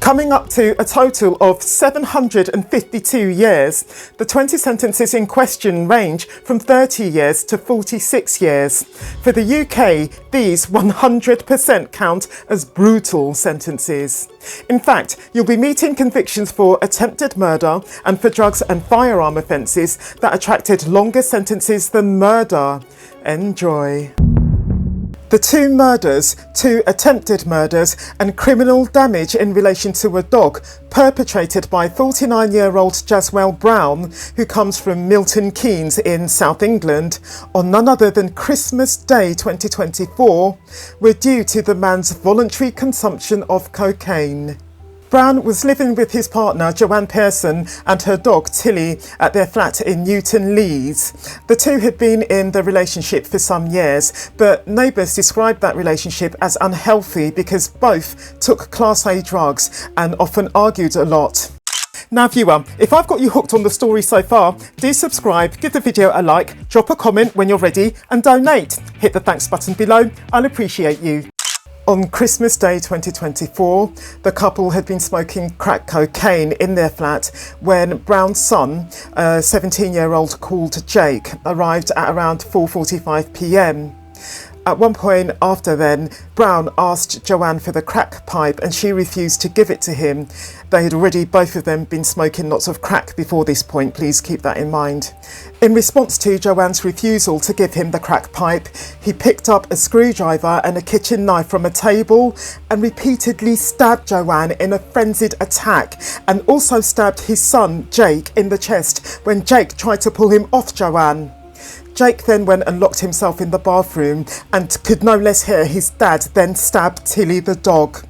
Coming up to a total of 752 years, the 20 sentences in question range from 30 years to 46 years. For the UK, these 100% count as brutal sentences. In fact, you'll be meeting convictions for attempted murder and for drugs and firearm offences that attracted longer sentences than murder. Enjoy. The 2 murders, 2 attempted murders and criminal damage in relation to a dog perpetrated by 49-year-old Jazwell Brown, who comes from Milton Keynes in South England, on none other than Christmas Day 2024, were due to the man's voluntary consumption of cocaine. Brown was living with his partner Joanne Pearson and her dog Tilly at their flat in Newton Lees. The two had been in the relationship for some years, but neighbours described that relationship as unhealthy because both took Class A drugs and often argued a lot. Now viewer, if I've got you hooked on the story so far, do subscribe, give the video a like, drop a comment when you're ready and donate. Hit the thanks button below, I'll appreciate you. On Christmas Day 2024, the couple had been smoking crack cocaine in their flat when Brown's son, a 17-year-old called Jake, arrived at around 4:45 p.m. At one point after then, Brown asked Joanne for the crack pipe and she refused to give it to him. They had already, both of them, been smoking lots of crack before this point, please keep that in mind. In response to Joanne's refusal to give him the crack pipe, he picked up a screwdriver and a kitchen knife from a table and repeatedly stabbed Joanne in a frenzied attack, and also stabbed his son, Jake, in the chest when Jake tried to pull him off Joanne. Jake then went and locked himself in the bathroom and could no less hear his dad then stab Tilly the dog.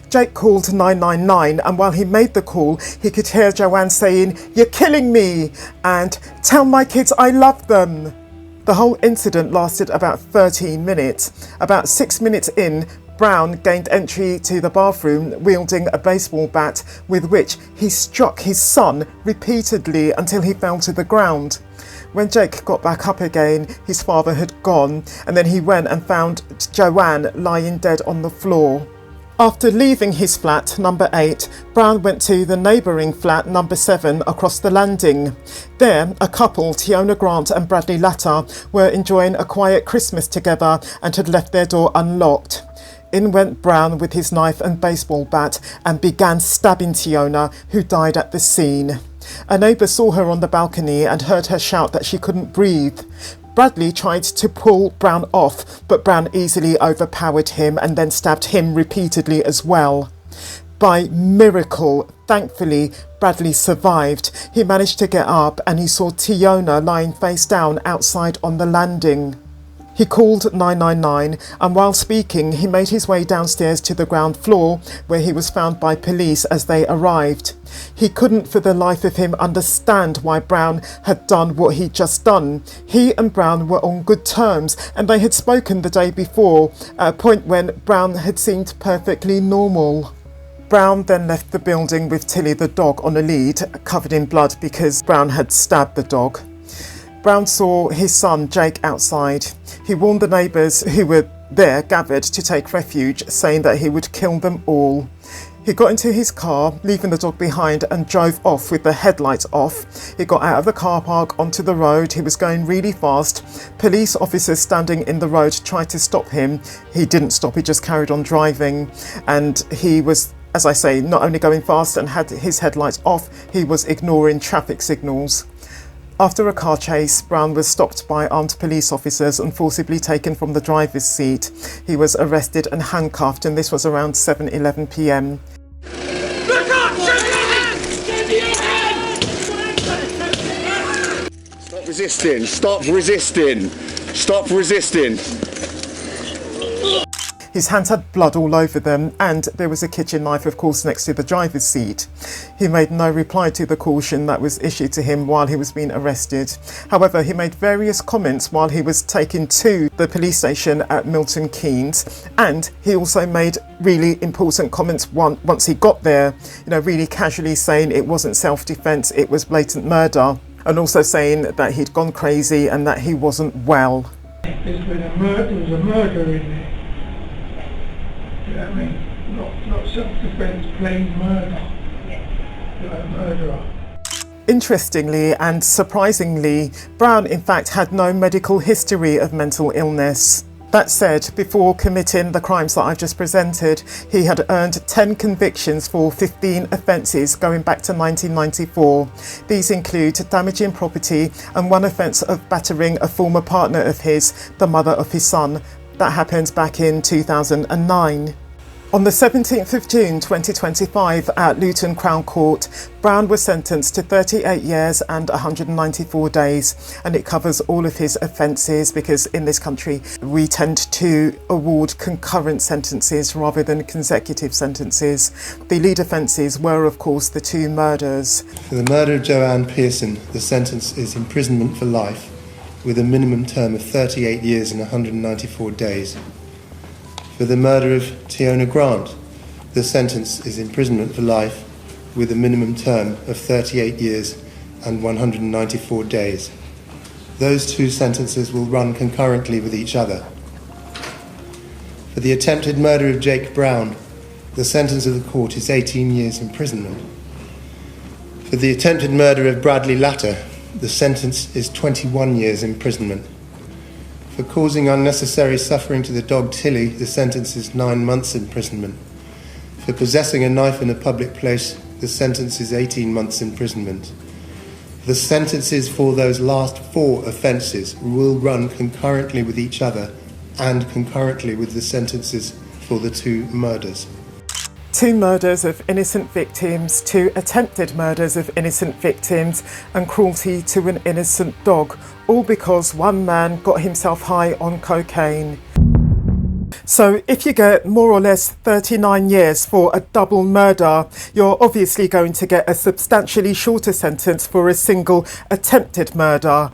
Jake called 999 and while he made the call, he could hear Joanne saying, "You're killing me," and "Tell my kids I love them." The whole incident lasted about 13 minutes. About 6 minutes in, Brown gained entry to the bathroom wielding a baseball bat with which he struck his son repeatedly until he fell to the ground. When Jake got back up again, his father had gone, and then he went and found Joanne lying dead on the floor. After leaving his flat, number 8, Brown went to the neighbouring flat, number 7, across the landing. There, a couple, Tiona Grant and Bradley Latta, were enjoying a quiet Christmas together and had left their door unlocked. In went Brown with his knife and baseball bat and began stabbing Tiona, who died at the scene. A neighbour saw her on the balcony and heard her shout that she couldn't breathe. Bradley tried to pull Brown off, but Brown easily overpowered him and then stabbed him repeatedly as well. By miracle, thankfully, Bradley survived. He managed to get up and he saw Tiona lying face down outside on the landing. He called 999 and while speaking he made his way downstairs to the ground floor where he was found by police as they arrived. He couldn't for the life of him understand why Brown had done what he'd just done. He and Brown were on good terms and they had spoken the day before, at a point when Brown had seemed perfectly normal. Brown then left the building with Tilly the dog on a lead, covered in blood because Brown had stabbed the dog. Brown saw his son Jake outside. He warned the neighbours who were there gathered to take refuge, saying that he would kill them all. He got into his car, leaving the dog behind, and drove off with the headlights off. He got out of the car park onto the road. He was going really fast. Police officers standing in the road tried to stop him. He didn't stop, he just carried on driving. And he was, as I say, not only going fast and had his headlights off, he was ignoring traffic signals. After a car chase, Brown was stopped by armed police officers and forcibly taken from the driver's seat. He was arrested and handcuffed, and this was around 7:11 p.m. Look up! Show me your hands! Show me your hands! Stop resisting! Stop resisting! Stop resisting! His hands had blood all over them, and there was a kitchen knife, of course, next to the driver's seat. He made no reply to the caution that was issued to him while he was being arrested. However, he made various comments while he was taken to the police station at Milton Keynes, and he also made really important comments once he got there, really casually saying it wasn't self-defence, it was blatant murder, and also saying that he'd gone crazy and that he wasn't well. There's been a murder in there. You know what I mean? Not self-defense, plain murder. Like a murderer. Interestingly and surprisingly, Brown in fact had no medical history of mental illness. That said, before committing the crimes that I've just presented, he had earned 10 convictions for 15 offences going back to 1994. These include damaging property and one offence of battering a former partner of his, the mother of his son. That happened back in 2009. On the 17th of June 2025 at Luton Crown Court, Brown was sentenced to 38 years and 194 days, and it covers all of his offences because in this country we tend to award concurrent sentences rather than consecutive sentences. The lead offences were of course the 2 murders. For the murder of Joanne Pearson, the sentence is imprisonment for life with a minimum term of 38 years and 194 days. For the murder of Tiona Grant, the sentence is imprisonment for life with a minimum term of 38 years and 194 days. Those 2 sentences will run concurrently with each other. For the attempted murder of Jake Brown, the sentence of the court is 18 years imprisonment. For the attempted murder of Bradley Latter, the sentence is 21 years imprisonment. For causing unnecessary suffering to the dog Tilly, the sentence is 9 months imprisonment. For possessing a knife in a public place, the sentence is 18 months imprisonment. The sentences for those last 4 offences will run concurrently with each other and concurrently with the sentences for the 2 murders. 2 murders of innocent victims, 2 attempted murders of innocent victims, and cruelty to an innocent dog, all because one man got himself high on cocaine. So if you get more or less 39 years for a double murder, you're obviously going to get a substantially shorter sentence for a single attempted murder,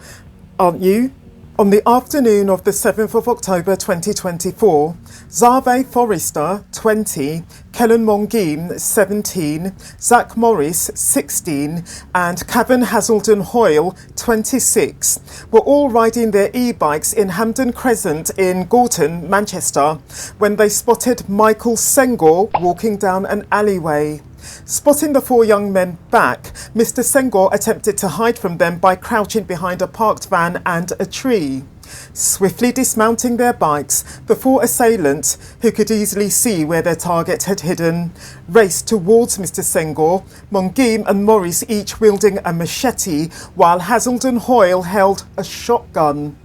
aren't you? On the afternoon of the 7th of October 2024, Zave Forrester, 20, Kellen Mongeem, 17, Zach Morris, 16, and Cavan Hazelden Hoyle, 26, were all riding their e-bikes in Hampden Crescent in Gorton, Manchester, when they spotted Michael Sengor walking down an alleyway. Spotting the 4 young men back, Mr. Sengor attempted to hide from them by crouching behind a parked van and a tree. Swiftly dismounting their bikes, the 4 assailants, who could easily see where their target had hidden, raced towards Mr. Sengor, Mongeem and Morris each wielding a machete, while Hazelden Hoyle held a shotgun.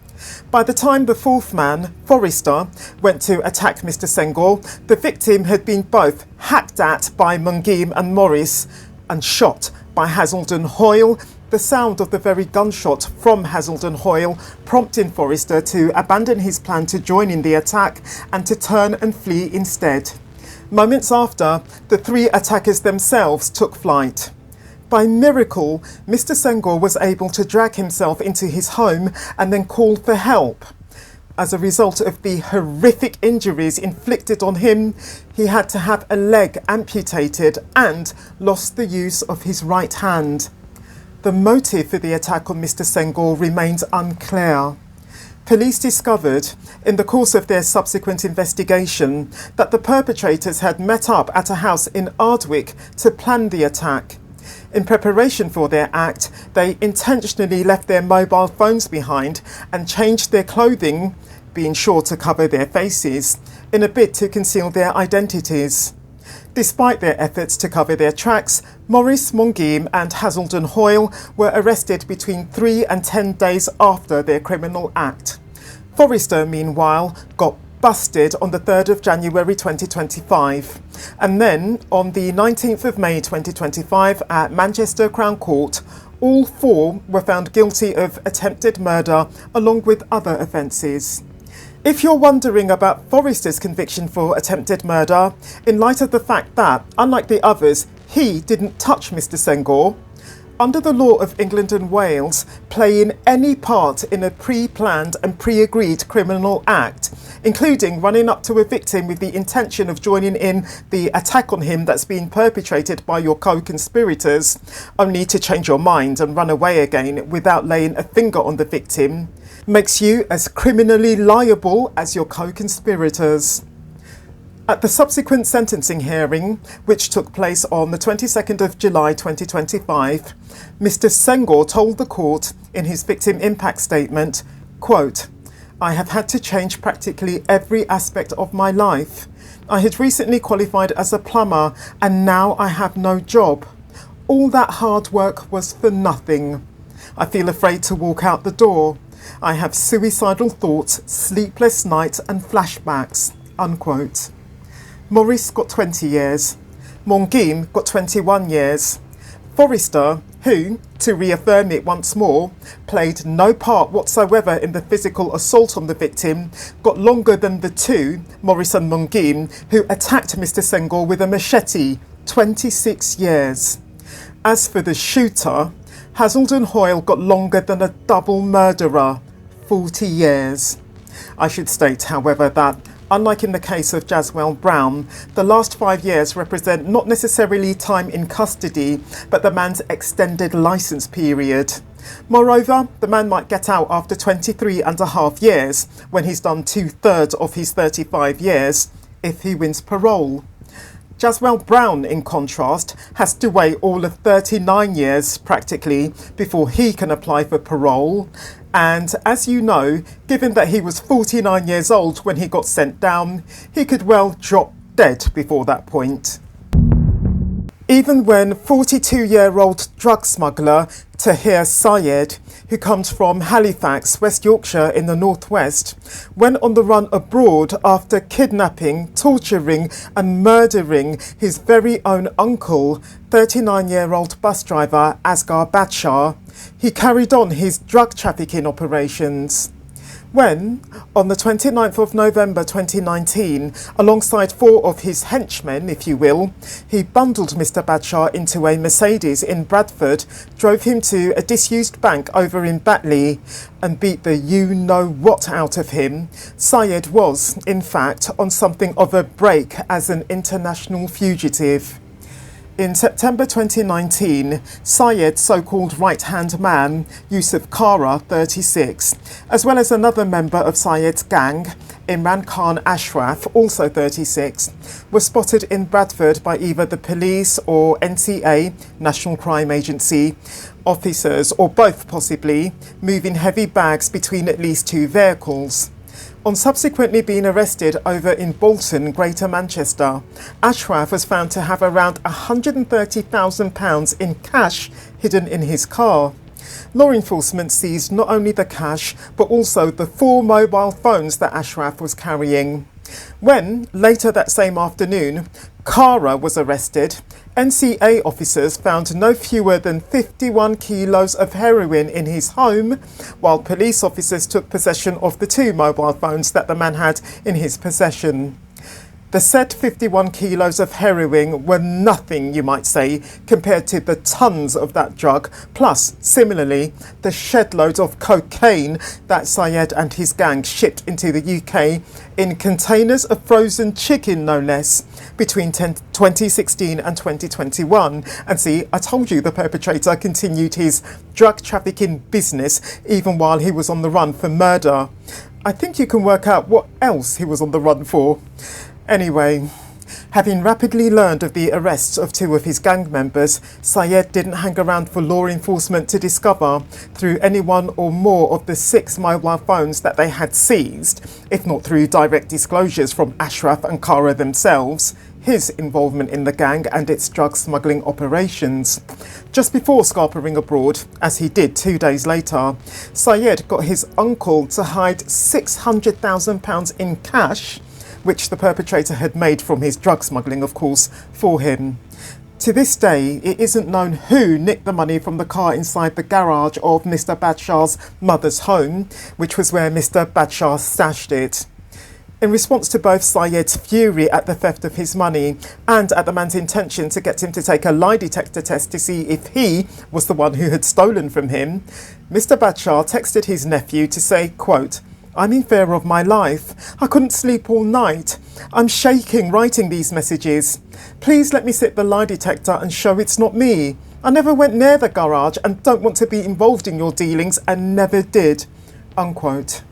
By the time the 4th man, Forrester, went to attack Mr. Sengor, the victim had been both hacked at by Mongeem and Morris and shot by Hazelden Hoyle, the sound of the very gunshot from Hazelden Hoyle prompting Forrester to abandon his plan to join in the attack and to turn and flee instead. Moments after, the 3 attackers themselves took flight. By miracle, Mr. Sengor was able to drag himself into his home and then call for help. As a result of the horrific injuries inflicted on him, he had to have a leg amputated and lost the use of his right hand. The motive for the attack on Mr. Sengor remains unclear. Police discovered, in the course of their subsequent investigation, that the perpetrators had met up at a house in Ardwick to plan the attack. In preparation for their act, they intentionally left their mobile phones behind and changed their clothing, being sure to cover their faces, in a bid to conceal their identities. Despite their efforts to cover their tracks, Morris, Mongeem and Hazelden Hoyle were arrested between 3 and 10 days after their criminal act. Forrester, meanwhile, got busted on the 3rd of January 2025, and then on the 19th of May 2025 at Manchester Crown Court, all 4 were found guilty of attempted murder along with other offences. If you're wondering about Forrester's conviction for attempted murder, in light of the fact that, unlike the others, he didn't touch Mr. Sengor, under the law of England and Wales, playing any part in a pre-planned and pre-agreed criminal act, including running up to a victim with the intention of joining in the attack on him that's been perpetrated by your co-conspirators, only to change your mind and run away again without laying a finger on the victim, makes you as criminally liable as your co-conspirators. At the subsequent sentencing hearing, which took place on the 22nd of July 2025, Mr. Senghor told the court in his victim impact statement, quote, "I have had to change practically every aspect of my life. I had recently qualified as a plumber and now I have no job. All that hard work was for nothing. I feel afraid to walk out the door. I have suicidal thoughts, sleepless nights and flashbacks," unquote. Maurice got 20 years. Mongim got 21 years. Forrester, who, to reaffirm it once more, played no part whatsoever in the physical assault on the victim, got longer than the two, Maurice and Mongim, who attacked Mr. Senghor with a machete, 26 years. As for the shooter, Hazelden Hoyle got longer than a double murderer, 40 years. I should state, however, that unlike in the case of Jazwell Brown, the last 5 years represent not necessarily time in custody, but the man's extended licence period. Moreover, the man might get out after 23 and a half years, when he's done 2/3 of his 35 years, if he wins parole. Jazwell Brown, in contrast, has to wait all of 39 years, practically, before he can apply for parole. And as you know, given that he was 49 years old when he got sent down, he could well drop dead before that point. Even when 42-year-old drug smuggler Tahir Syed, who comes from Halifax, West Yorkshire in the northwest, went on the run abroad after kidnapping, torturing and murdering his very own uncle, 39-year-old bus driver Asghar Badshah, he carried on his drug trafficking operations. When, on the 29th of November 2019, alongside 4 of his henchmen, if you will, he bundled Mr. Badshah into a Mercedes in Bradford, drove him to a disused bank over in Batley and beat the you-know-what out of him, Syed was, in fact, on something of a break as an international fugitive. In September 2019, Syed's so-called right-hand man, Yusuf Kara, 36, as well as another member of Syed's gang, Imran Khan Ashraf, also 36, were spotted in Bradford by either the police or NCA, National Crime Agency, officers, or both possibly, moving heavy bags between at least 2 vehicles. On subsequently being arrested over in Bolton, Greater Manchester, Ashraf was found to have around £130,000 in cash hidden in his car. Law enforcement seized not only the cash, but also the 4 mobile phones that Ashraf was carrying. When, later that same afternoon, Kara was arrested, NCA officers found no fewer than 51 kilos of heroin in his home, while police officers took possession of the 2 mobile phones that the man had in his possession. The said 51 kilos of heroin were nothing, you might say, compared to the tons of that drug, plus, similarly, the shed loads of cocaine that Syed and his gang shipped into the UK in containers of frozen chicken, no less, between 2016 and 2021. And see, I told you the perpetrator continued his drug trafficking business even while he was on the run for murder. I think you can work out what else he was on the run for. Anyway, having rapidly learned of the arrests of 2 of his gang members, Syed didn't hang around for law enforcement to discover, through any one or more of the 6 mobile phones that they had seized, if not through direct disclosures from Ashraf and Kara themselves, his involvement in the gang and its drug smuggling operations. Just before scarpering abroad, as he did 2 days later, Syed got his uncle to hide £600,000 in cash, which the perpetrator had made from his drug smuggling, of course, for him. To this day, it isn't known who nicked the money from the car inside the garage of Mr. Badshah's mother's home, which was where Mr. Badshah stashed it. In response to both Syed's fury at the theft of his money and at the man's intention to get him to take a lie detector test to see if he was the one who had stolen from him, Mr. Badshah texted his nephew to say, quote, "I'm in fear of my life. I couldn't sleep all night. I'm shaking writing these messages. Please let me sit the lie detector and show it's not me. I never went near the garage and don't want to be involved in your dealings and never did," unquote.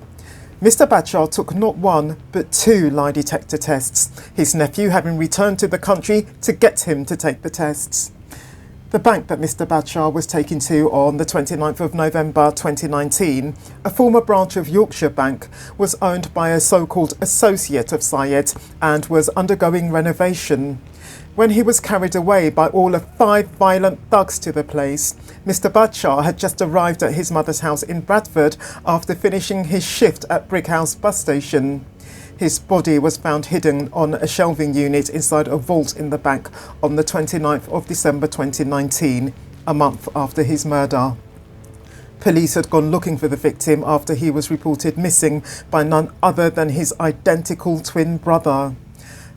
Mr Bradshaw took not one but two lie detector tests, his nephew having returned to the country to get him to take the tests. The bank that Mr Bradshaw was taken to on the 29th of November 2019, a former branch of Yorkshire Bank, was owned by a so-called associate of Syed and was undergoing renovation. When he was carried away by all of 5 violent thugs to the place, Mr Bradshaw had just arrived at his mother's house in Bradford after finishing his shift at Brighouse bus station. His body was found hidden on a shelving unit inside a vault in the bank on the 29th of December 2019, a month after his murder. Police had gone looking for the victim after he was reported missing by none other than his identical twin brother.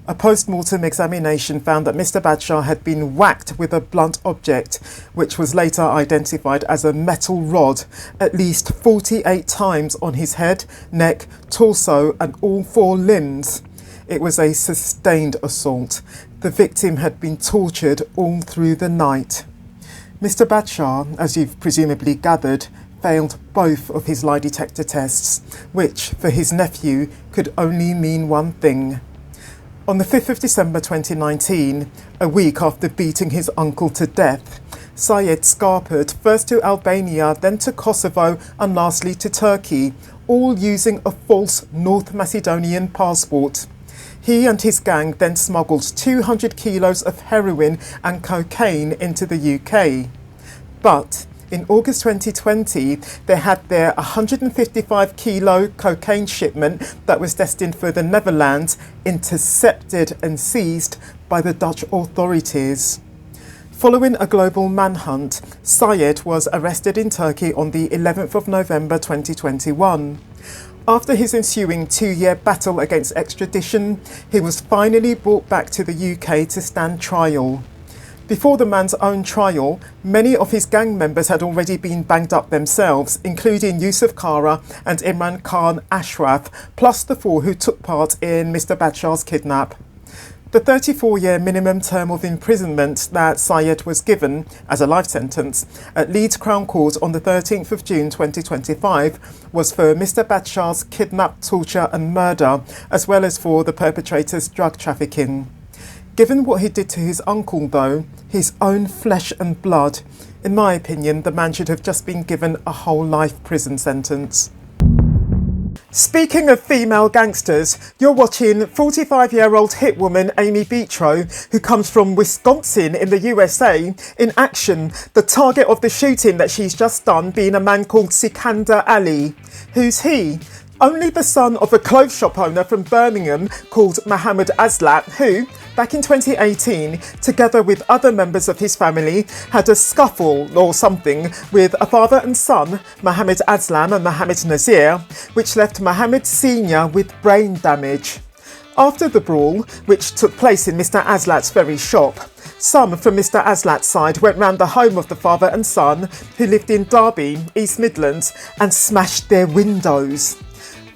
A post-mortem examination found that Mr Bradshaw had been whacked with a blunt object, which was later identified as a metal rod, at least 48 times on his head, neck, torso and all 4 limbs. It was a sustained assault. The victim had been tortured all through the night. Mr Bradshaw, as you've presumably gathered, failed both of his lie detector tests, which, for his nephew, could only mean one thing. On the 5th of December 2019, a week after beating his uncle to death, Syed scarpered first to Albania, then to Kosovo and lastly to Turkey, all using a false North Macedonian passport. He and his gang then smuggled 200 kilos of heroin and cocaine into the UK. But in August 2020, they had their 155 kilo cocaine shipment that was destined for the Netherlands intercepted and seized by the Dutch authorities. Following a global manhunt, Syed was arrested in Turkey on the 11th of November 2021. After his ensuing 2-year battle against extradition, he was finally brought back to the UK to stand trial. Before the man's own trial, many of his gang members had already been banged up themselves, including Yusuf Kara and Imran Khan Ashraf, plus the 4 who took part in Mr Bradshaw's kidnap. The 34-year minimum term of imprisonment that Syed was given as a life sentence at Leeds Crown Court on the 13th of June 2025 was for Mr Bradshaw's kidnap, torture and murder, as well as for the perpetrator's drug trafficking. Given what he did to his uncle, though, his own flesh and blood, in my opinion, the man should have just been given a whole life prison sentence. Speaking of female gangsters, you're watching 45-year-old hitwoman Aimee Betro, who comes from Wisconsin in the USA, in action, the target of the shooting that she's just done being a man called Sikandar Ali. Who's he? Only the son of a clothes shop owner from Birmingham called Mohammed Aslat, who, back in 2018, together with other members of his family, had a scuffle or something with a father and son, Mohammed Aslam and Mohammed Nazir, which left Mohammed Sr. with brain damage. After the brawl, which took place in Mr Aslat's very shop, some from Mr Aslat's side went round the home of the father and son, who lived in Derby, East Midlands, and smashed their windows.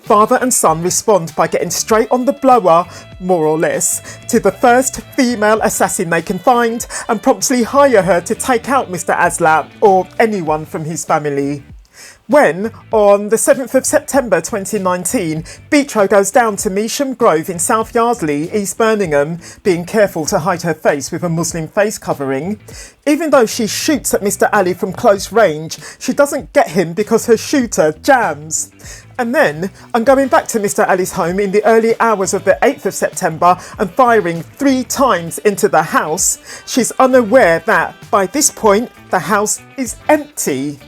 Father and son respond by getting straight on the blower, more or less, to the first female assassin they can find and promptly hire her to take out Mr Aslat or anyone from his family. When, on the 7th of September 2019, Betro goes down to Measham Grove in South Yardley, East Birmingham, being careful to hide her face with a Muslim face covering, even though she shoots at Mr Ali from close range, she doesn't get him because her shooter jams. And then, I'm going back to Mr Ali's home in the early hours of the 8th of September and firing 3 times into the house. She's unaware that, by this point, the house is empty.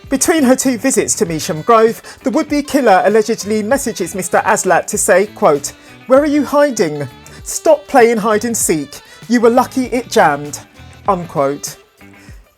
Between her 2 visits to Measham Grove, the would-be killer allegedly messages Mr Aslat to say, quote, "Where are you hiding? Stop playing hide and seek. You were lucky it jammed," unquote.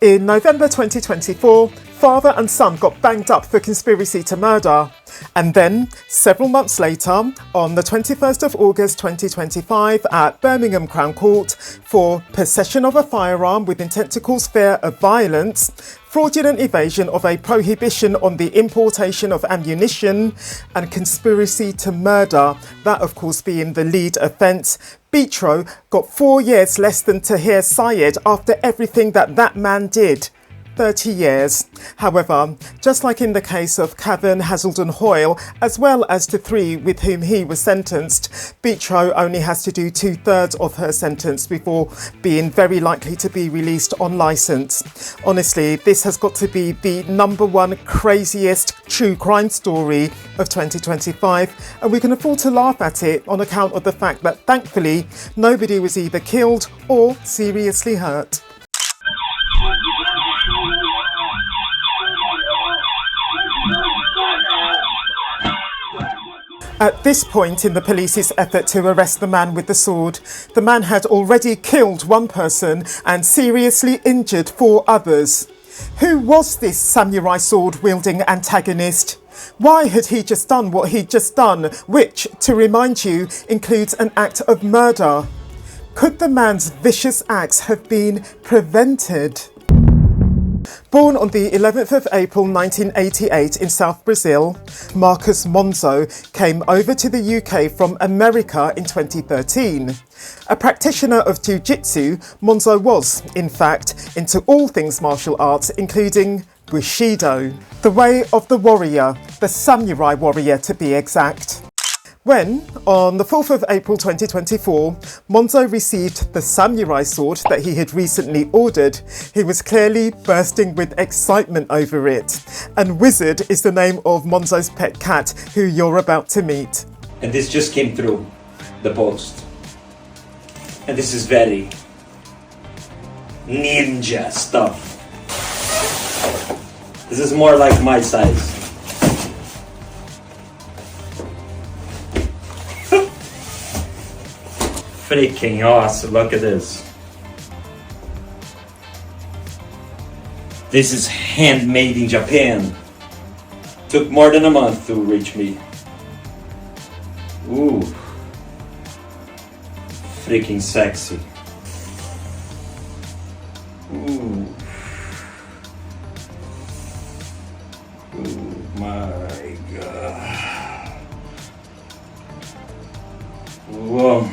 In November 2024, father and son got banged up for conspiracy to murder. And then, several months later, on the 21st of August 2025 at Birmingham Crown Court for possession of a firearm with intent to cause fear of violence, fraudulent evasion of a prohibition on the importation of ammunition, and conspiracy to murder, that of course being the lead offence, Betro got 4 years less than Tahir Syed after everything that man did. 30 years. However, just like in the case of Cavan, Hazelden Hoyle, as well as the 3 with whom he was sentenced, Betro only has to do 2/3 of her sentence before being very likely to be released on licence. Honestly, this has got to be the #1 craziest true crime story of 2025, and we can afford to laugh at it on account of the fact that thankfully nobody was either killed or seriously hurt. At this point in the police's effort to arrest the man with the sword, the man had already killed 1 person and seriously injured 4 others. Who was this samurai sword-wielding antagonist? Why had he just done what he'd just done, which, to remind you, includes an act of murder? Could the man's vicious acts have been prevented? Born on the 11th of April 1988 in South Brazil, Marcus Monzo came over to the UK from America in 2013. A practitioner of jiu-jitsu, Monzo was, in fact, into all things martial arts, including Bushido, the way of the warrior, the samurai warrior to be exact. When, on the 4th of April 2024, Monzo received the samurai sword that he had recently ordered, he was clearly bursting with excitement over it. And Wizard is the name of Monzo's pet cat, who you're about to meet. And this just came through the post. And this is very ninja stuff. This is more like my size. Freaking awesome, look at this. This is handmade in Japan. Took more than a month to reach me. Ooh. Freaking sexy. Ooh. Oh my god. Whoa.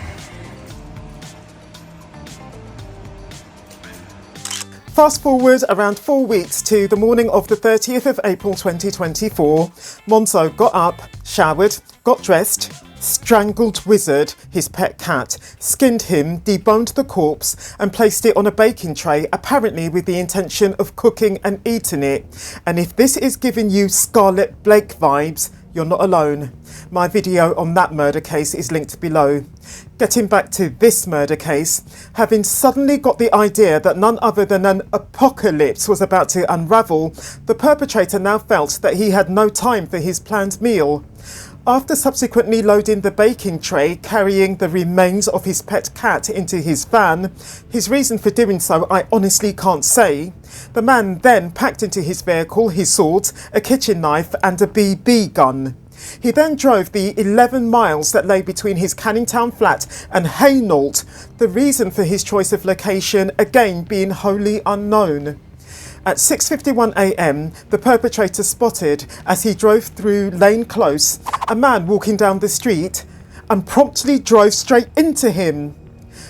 Fast forward around 4 weeks to the morning of the 30th of April 2024, Monzo got up, showered, got dressed, strangled Wizard, his pet cat, skinned him, deboned the corpse and placed it on a baking tray, apparently with the intention of cooking and eating it. And if this is giving you Scarlet Blake vibes, you're not alone. My video on that murder case is linked below. Getting back to this murder case, having suddenly got the idea that none other than an apocalypse was about to unravel, the perpetrator now felt that he had no time for his planned meal. After subsequently loading the baking tray, carrying the remains of his pet cat into his van, his reason for doing so I honestly can't say, the man then packed into his vehicle his swords, a kitchen knife and a BB gun. He then drove the 11 miles that lay between his Canning Town flat and Hainault, the reason for his choice of location again being wholly unknown. At 6:51 a.m, the perpetrator spotted, as he drove through Lane Close, a man walking down the street and promptly drove straight into him.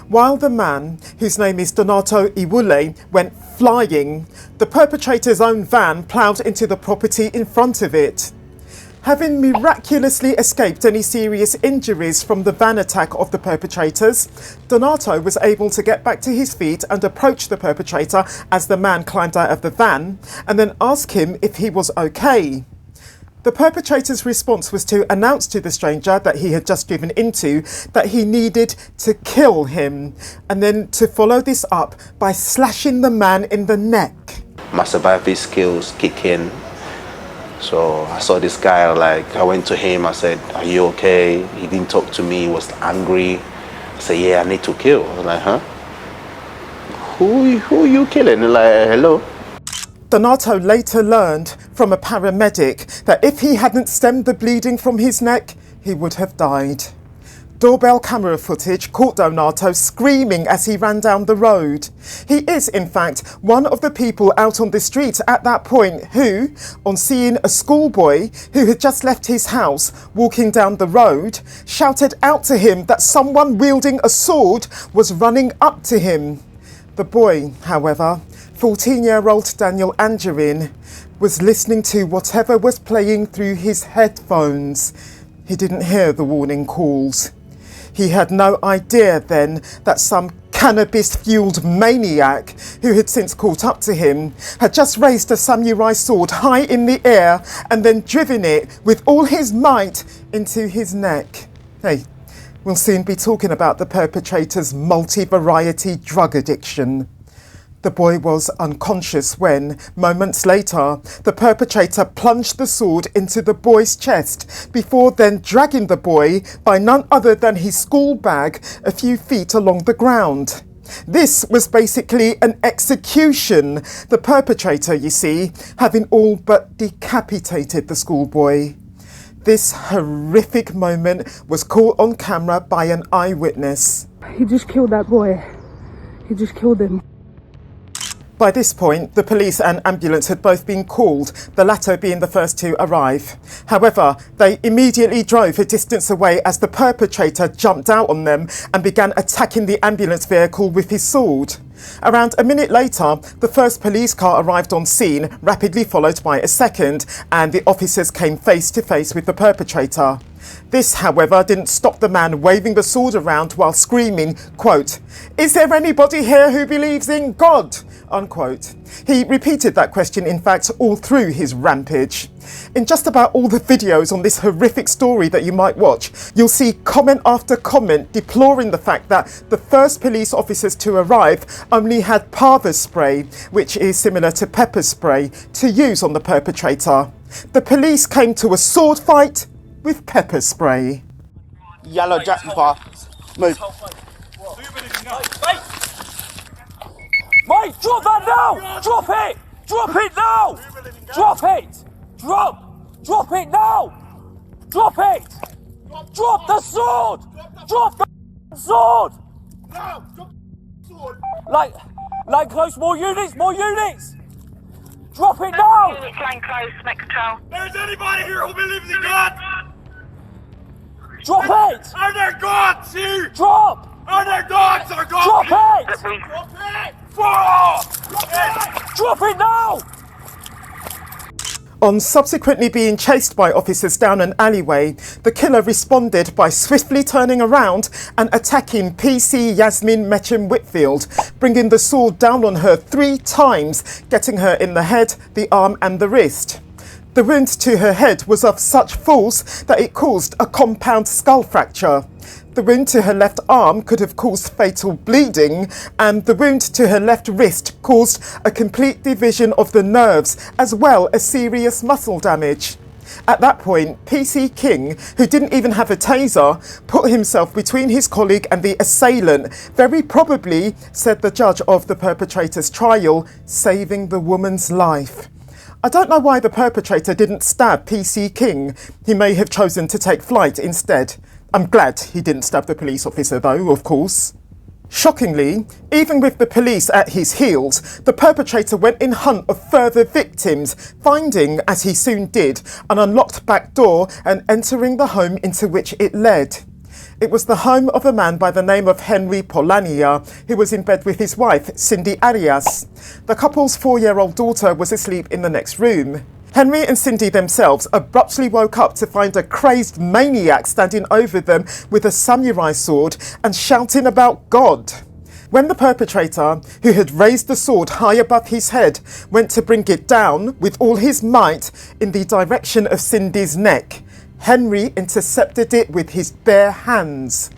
While the man, whose name is Donato Iwule, went flying, the perpetrator's own van ploughed into the property in front of it. Having miraculously escaped any serious injuries from the van attack of the perpetrators, Donato was able to get back to his feet and approach the perpetrator as the man climbed out of the van, and then ask him if he was okay. The perpetrator's response was to announce to the stranger that he had just driven into that he needed to kill him, and then to follow this up by slashing the man in the neck. My survival skills kick in. So I saw this guy, I went to him, I said, "Are you okay?" He didn't talk to me, he was angry. I said, "Yeah, I need to kill." I was like, "Huh? Who are you killing?" Like, "Hello?" Donato later learned from a paramedic that if he hadn't stemmed the bleeding from his neck, he would have died. Doorbell camera footage caught Donato screaming as he ran down the road. He is, in fact, one of the people out on the street at that point who, on seeing a schoolboy who had just left his house walking down the road, shouted out to him that someone wielding a sword was running up to him. The boy, however, 14-year-old Daniel Angerin, was listening to whatever was playing through his headphones. He didn't hear the warning calls. He had no idea then that some cannabis-fueled maniac, who had since caught up to him, had just raised a samurai sword high in the air and then driven it with all his might into his neck. Hey, we'll soon be talking about the perpetrator's multi-variety drug addiction. The boy was unconscious when, moments later, the perpetrator plunged the sword into the boy's chest before then dragging the boy by none other than his school bag a few feet along the ground. This was basically an execution, the perpetrator, you see, having all but decapitated the schoolboy. This horrific moment was caught on camera by an eyewitness. He just killed that boy. He just killed him. By this point, the police and ambulance had both been called, the latter being the first to arrive. However, they immediately drove a distance away as the perpetrator jumped out on them and began attacking the ambulance vehicle with his sword. Around a minute later, the first police car arrived on scene, rapidly followed by a second, and the officers came face to face with the perpetrator. This, however, didn't stop the man waving the sword around while screaming, quote, "Is there anybody here who believes in God?" unquote. He repeated that question, in fact, all through his rampage. In just about all the videos on this horrific story that you might watch, you'll see comment after comment deploring the fact that the first police officers to arrive only had pava spray, which is similar to pepper spray, to use on the perpetrator. The police came to a sword fight with pepper spray. Yellow jacket bar. Move. Mate, drop that now! Drop it! Drop it now! Drop it! Drop it now! Drop it! Drop the sword! Drop the sword! No! Drop the sword! Line close, more units! Drop it now! Units line close, make control. There's anybody here who believes in God? Drop it! Are there gods here? Drop! Are there gods or gods? Drop it! Drop it! Drop it! Drop it now! On subsequently being chased by officers down an alleyway, the killer responded by swiftly turning around and attacking PC Yasmin Mechem Whitfield, bringing the sword down on her 3 times, getting her in the head, the arm and the wrist. The wound to her head was of such force that it caused a compound skull fracture. The wound to her left arm could have caused fatal bleeding, and the wound to her left wrist caused a complete division of the nerves, as well as serious muscle damage. At that point, PC King, who didn't even have a taser, put himself between his colleague and the assailant, very probably, said the judge of the perpetrator's trial, saving the woman's life. I don't know why the perpetrator didn't stab PC King. He may have chosen to take flight instead. I'm glad he didn't stab the police officer though, of course. Shockingly, even with the police at his heels, the perpetrator went in hunt of further victims, finding, as he soon did, an unlocked back door and entering the home into which it led. It was the home of a man by the name of Henry Polania, who was in bed with his wife, Cindy Arias. The couple's 4-year-old daughter was asleep in the next room. Henry and Cindy themselves abruptly woke up to find a crazed maniac standing over them with a samurai sword and shouting about God. When the perpetrator, who had raised the sword high above his head, went to bring it down with all his might in the direction of Cindy's neck, Henry intercepted it with his bare hands.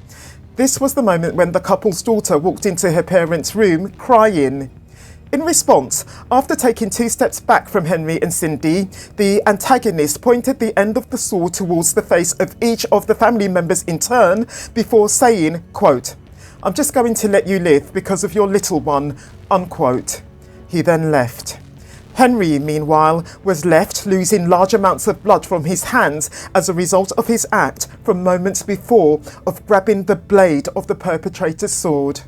This was the moment when the couple's daughter walked into her parents' room crying. In response, after taking 2 steps back from Henry and Cindy, the antagonist pointed the end of the sword towards the face of each of the family members in turn before saying, quote, "I'm just going to let you live because of your little one," unquote. He then left. Henry, meanwhile, was left losing large amounts of blood from his hands as a result of his act from moments before of grabbing the blade of the perpetrator's sword.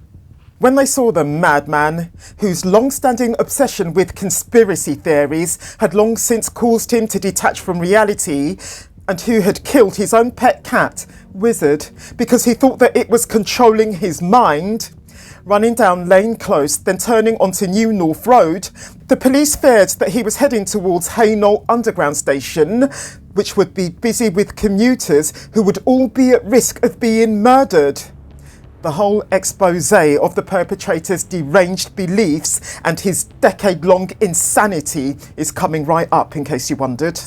When they saw the madman, whose long-standing obsession with conspiracy theories had long since caused him to detach from reality, and who had killed his own pet cat, Wizard, because he thought that it was controlling his mind, running down Lane Close, then turning onto New North Road, the police feared that he was heading towards Hainault Underground Station, which would be busy with commuters who would all be at risk of being murdered. The whole expose of the perpetrator's deranged beliefs and his decade-long insanity is coming right up, in case you wondered.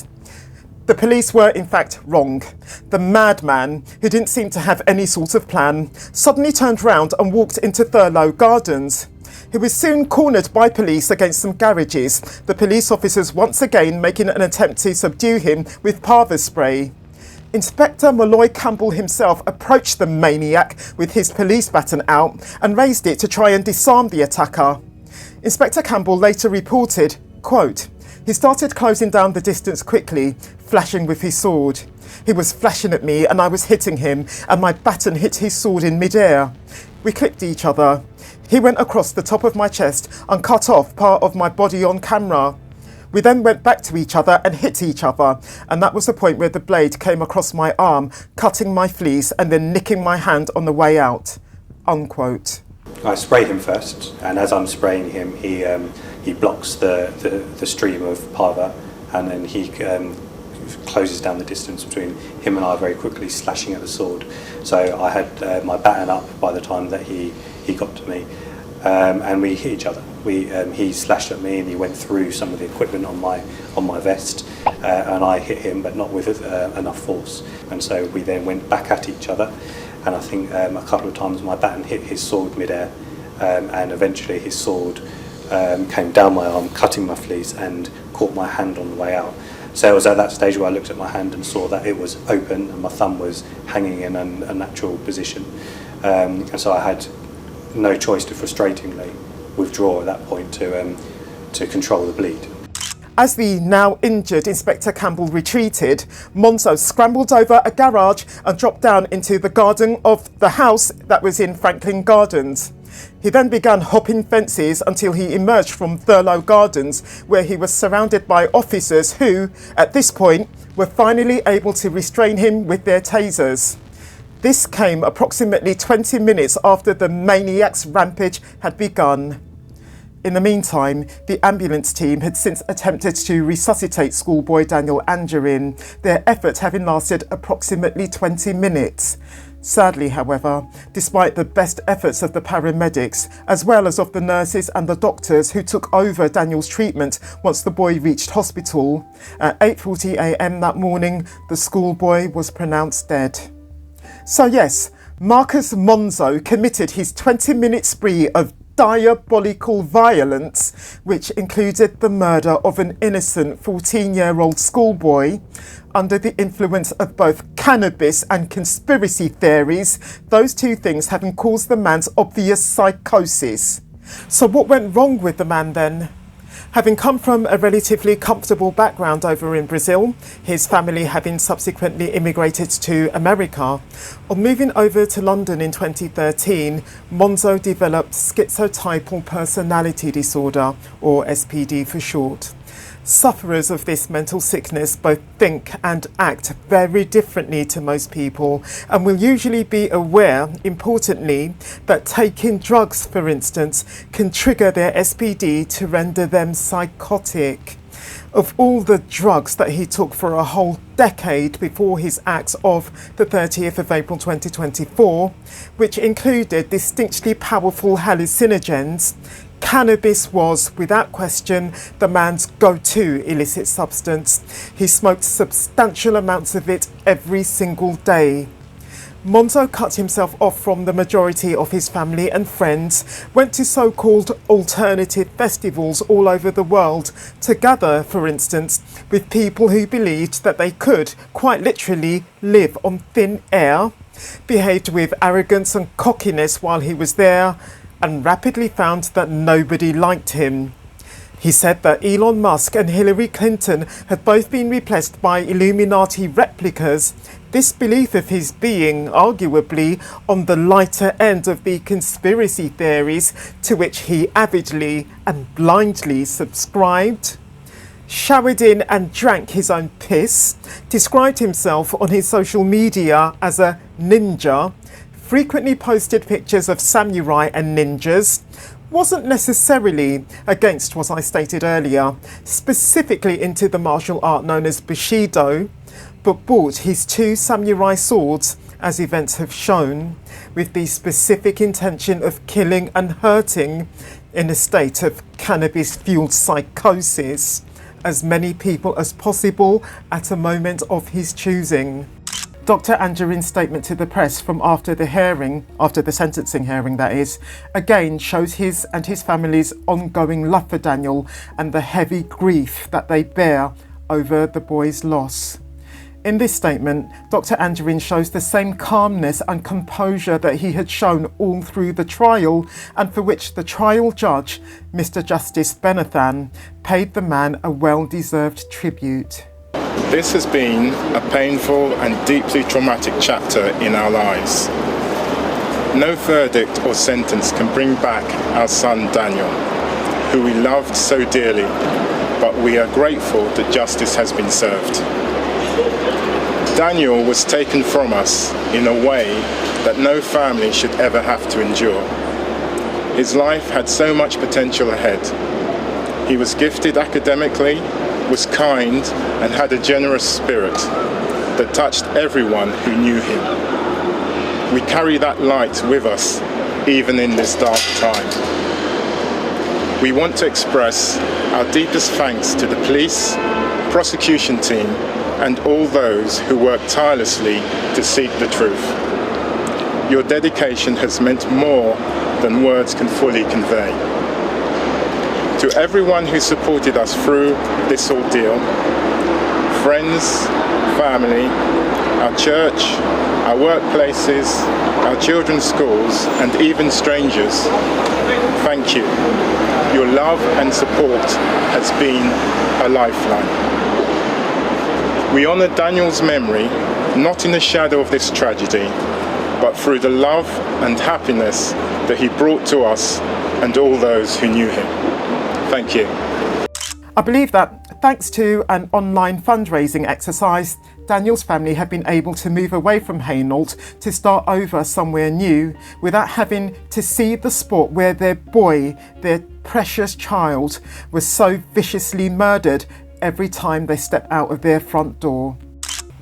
The police were in fact wrong. The madman, who didn't seem to have any sort of plan, suddenly turned round and walked into Thurlow Gardens. He was soon cornered by police against some garages, the police officers once again making an attempt to subdue him with pava spray. Inspector Malloy Campbell himself approached the maniac with his police baton out and raised it to try and disarm the attacker. Inspector Campbell later reported, quote, "He started closing down the distance quickly, flashing with his sword. He was flashing at me and I was hitting him, and my baton hit his sword in midair. We clipped each other. He went across the top of my chest and cut off part of my body on camera. We then went back to each other and hit each other, and that was the point where the blade came across my arm, cutting my fleece and then nicking my hand on the way out." Unquote. I spray him first, and as I'm spraying him, he blocks the stream of pava, and then he closes down the distance between him and I very quickly, slashing at the sword. So I had my baton up by the time that he got to me, and we hit each other. He slashed at me and he went through some of the equipment on my vest, and I hit him, but not with enough force. And so we then went back at each other, and I think a couple of times my baton hit his sword midair, and eventually his sword came down my arm, cutting my fleece and caught my hand on the way out. So it was at that stage where I looked at my hand and saw that it was open and my thumb was hanging in a natural position. And so I had no choice to frustratingly withdraw at that point to control the bleed. As the now injured Inspector Campbell retreated, Monzo scrambled over a garage and dropped down into the garden of the house that was in Franklin Gardens. He then began hopping fences until he emerged from Thurlow Gardens, where he was surrounded by officers who, at this point, were finally able to restrain him with their tasers. This came approximately 20 minutes after the maniac's rampage had begun. In the meantime, the ambulance team had since attempted to resuscitate schoolboy Daniel Angerin, their effort having lasted approximately 20 minutes. Sadly, however, despite the best efforts of the paramedics, as well as of the nurses and the doctors who took over Daniel's treatment once the boy reached hospital, at 8:40 a.m. that morning, the schoolboy was pronounced dead. So yes, Marcus Monzo committed his 20-minute spree of diabolical violence, which included the murder of an innocent 14-year-old schoolboy, under the influence of both cannabis and conspiracy theories, those two things having caused the man's obvious psychosis. So what went wrong with the man then? Having come from a relatively comfortable background over in Brazil, his family having subsequently immigrated to America, on moving over to London in 2013, Monzo developed schizotypal personality disorder, or SPD for short. Sufferers of this mental sickness both think and act very differently to most people, and will usually be aware, importantly, that taking drugs, for instance, can trigger their SPD to render them psychotic. Of all the drugs that he took for a whole decade before his acts of the 30th of April 2024, which included distinctly powerful hallucinogens, cannabis was, without question, the man's go-to illicit substance. He smoked substantial amounts of it every single day. Monzo cut himself off from the majority of his family and friends, went to so-called alternative festivals all over the world to gather, for instance, with people who believed that they could, quite literally, live on thin air, behaved with arrogance and cockiness while he was there, and rapidly found that nobody liked him. He said that Elon Musk and Hillary Clinton had both been replaced by Illuminati replicas, this belief of his being arguably on the lighter end of the conspiracy theories to which he avidly and blindly subscribed. Showered in and drank his own piss, described himself on his social media as a ninja, frequently posted pictures of samurai and ninjas, wasn't necessarily against what I stated earlier, specifically into the martial art known as Bushido, but bought his 2 samurai swords, as events have shown, with the specific intention of killing and hurting in a state of cannabis-fueled psychosis as many people as possible at a moment of his choosing. Dr. Anjorin's statement to the press from after the sentencing hearing that is, again shows his and his family's ongoing love for Daniel and the heavy grief that they bear over the boy's loss. In this statement, Dr. Anjorin shows the same calmness and composure that he had shown all through the trial, and for which the trial judge, Mr. Justice Benathan, paid the man a well-deserved tribute. This has been a painful and deeply traumatic chapter in our lives. No verdict or sentence can bring back our son Daniel, who we loved so dearly, but we are grateful that justice has been served. Daniel was taken from us in a way that no family should ever have to endure. His life had so much potential ahead. He was gifted academically, was kind, and had a generous spirit that touched everyone who knew him. We carry that light with us even in this dark time. We want to express our deepest thanks to the police, prosecution team, and all those who work tirelessly to seek the truth. Your dedication has meant more than words can fully convey. To everyone who supported us through this ordeal, friends, family, our church, our workplaces, our children's schools, and even strangers, thank you. Your love and support has been a lifeline. We honour Daniel's memory, not in the shadow of this tragedy, but through the love and happiness that he brought to us and all those who knew him. Thank you. I believe that thanks to an online fundraising exercise, Daniel's family have been able to move away from Hainault to start over somewhere new without having to see the spot where their boy, their precious child, was so viciously murdered every time they step out of their front door.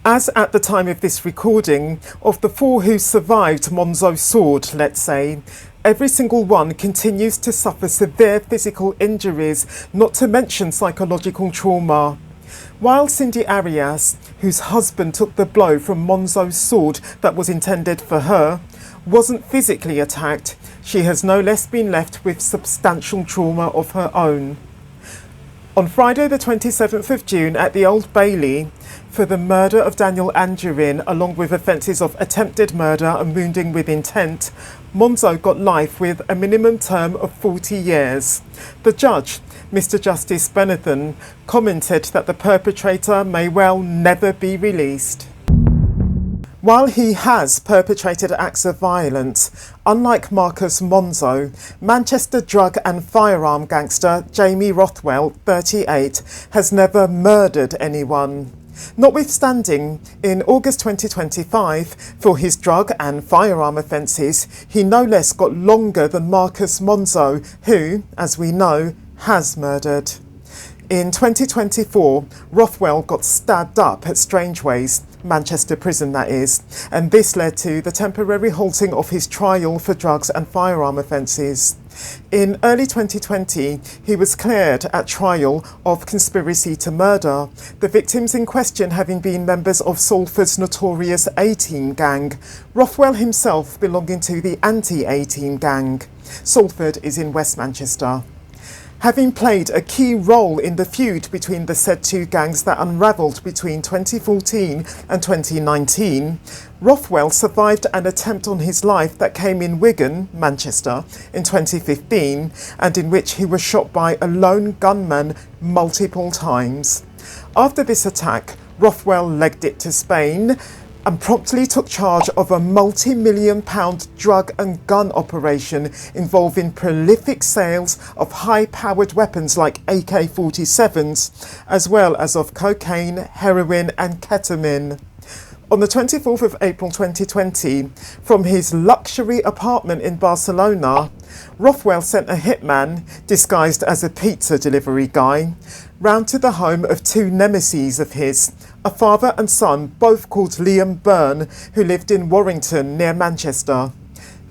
As at the time of this recording, of the 4 who survived Monzo's sword, let's say, every single one continues to suffer severe physical injuries, not to mention psychological trauma. While Cindy Arias, whose husband took the blow from Monzo's sword that was intended for her, wasn't physically attacked, she has no less been left with substantial trauma of her own. On Friday the 27th of June at the Old Bailey, for the murder of Daniel Anjorin, along with offences of attempted murder and wounding with intent, Monzo got life with a minimum term of 40 years. The judge, Mr. Justice Benathan, commented that the perpetrator may well never be released. While he has perpetrated acts of violence, unlike Marcus Monzo, Manchester drug and firearm gangster Jamie Rothwell, 38, has never murdered anyone. Notwithstanding, in August 2025, for his drug and firearm offences, he no less got longer than Marcus Monzo, who, as we know, has murdered. In 2024, Rothwell got stabbed up at Strangeways, Manchester prison that is, and this led to the temporary halting of his trial for drugs and firearm offences. In early 2020, he was cleared at trial of conspiracy to murder, the victims in question having been members of Salford's notorious A-Team gang, Rothwell himself belonging to the anti-A-Team gang. Salford is in West Manchester. having played a key role in the feud between the said two gangs that unravelled between 2014 and 2019, Rothwell survived an attempt on his life that came in Wigan, Manchester, in 2015, and in which he was shot by a lone gunman multiple times. After this attack, Rothwell legged it to Spain and promptly took charge of a multi-million-pound drug and gun operation involving prolific sales of high-powered weapons like AK-47s, as well as of cocaine, heroin and ketamine. On the 24th of April 2020, from his luxury apartment in Barcelona, Rothwell sent a hitman, disguised as a pizza delivery guy, round to the home of two nemeses of his, a father and son, both called Liam Byrne, who lived in Warrington near Manchester.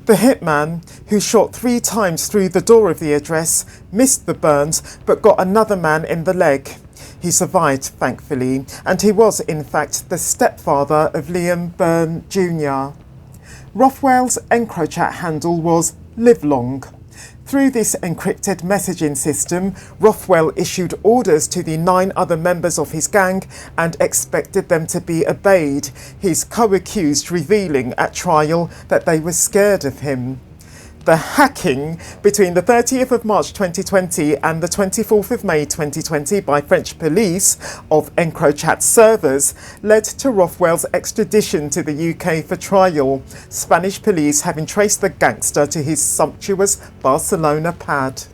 The hitman, who shot 3 times through the door of the address, missed the Byrnes but got another man in the leg. He survived, thankfully, and he was, in fact, the stepfather of Liam Byrne Jr. Rothwell's Encrochat handle was Live Long. Through this encrypted messaging system, Rothwell issued orders to the 9 other members of his gang and expected them to be obeyed, his co-accused revealing at trial that they were scared of him. The hacking between the 30th of March 2020 and the 24th of May 2020 by French police of Encrochat servers led to Rothwell's extradition to the UK for trial, Spanish police having traced the gangster to his sumptuous Barcelona pad.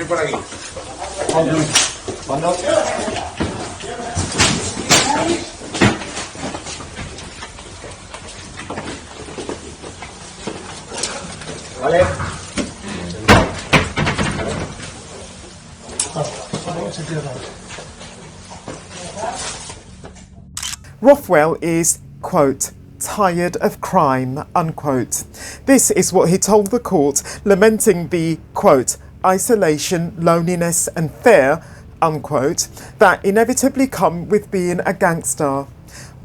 Por aquí. ¿Cuándo? Vale. Rothwell is, quote, tired of crime, unquote. This is what he told the court, lamenting the, quote, isolation, loneliness and fear, unquote, that inevitably come with being a gangster.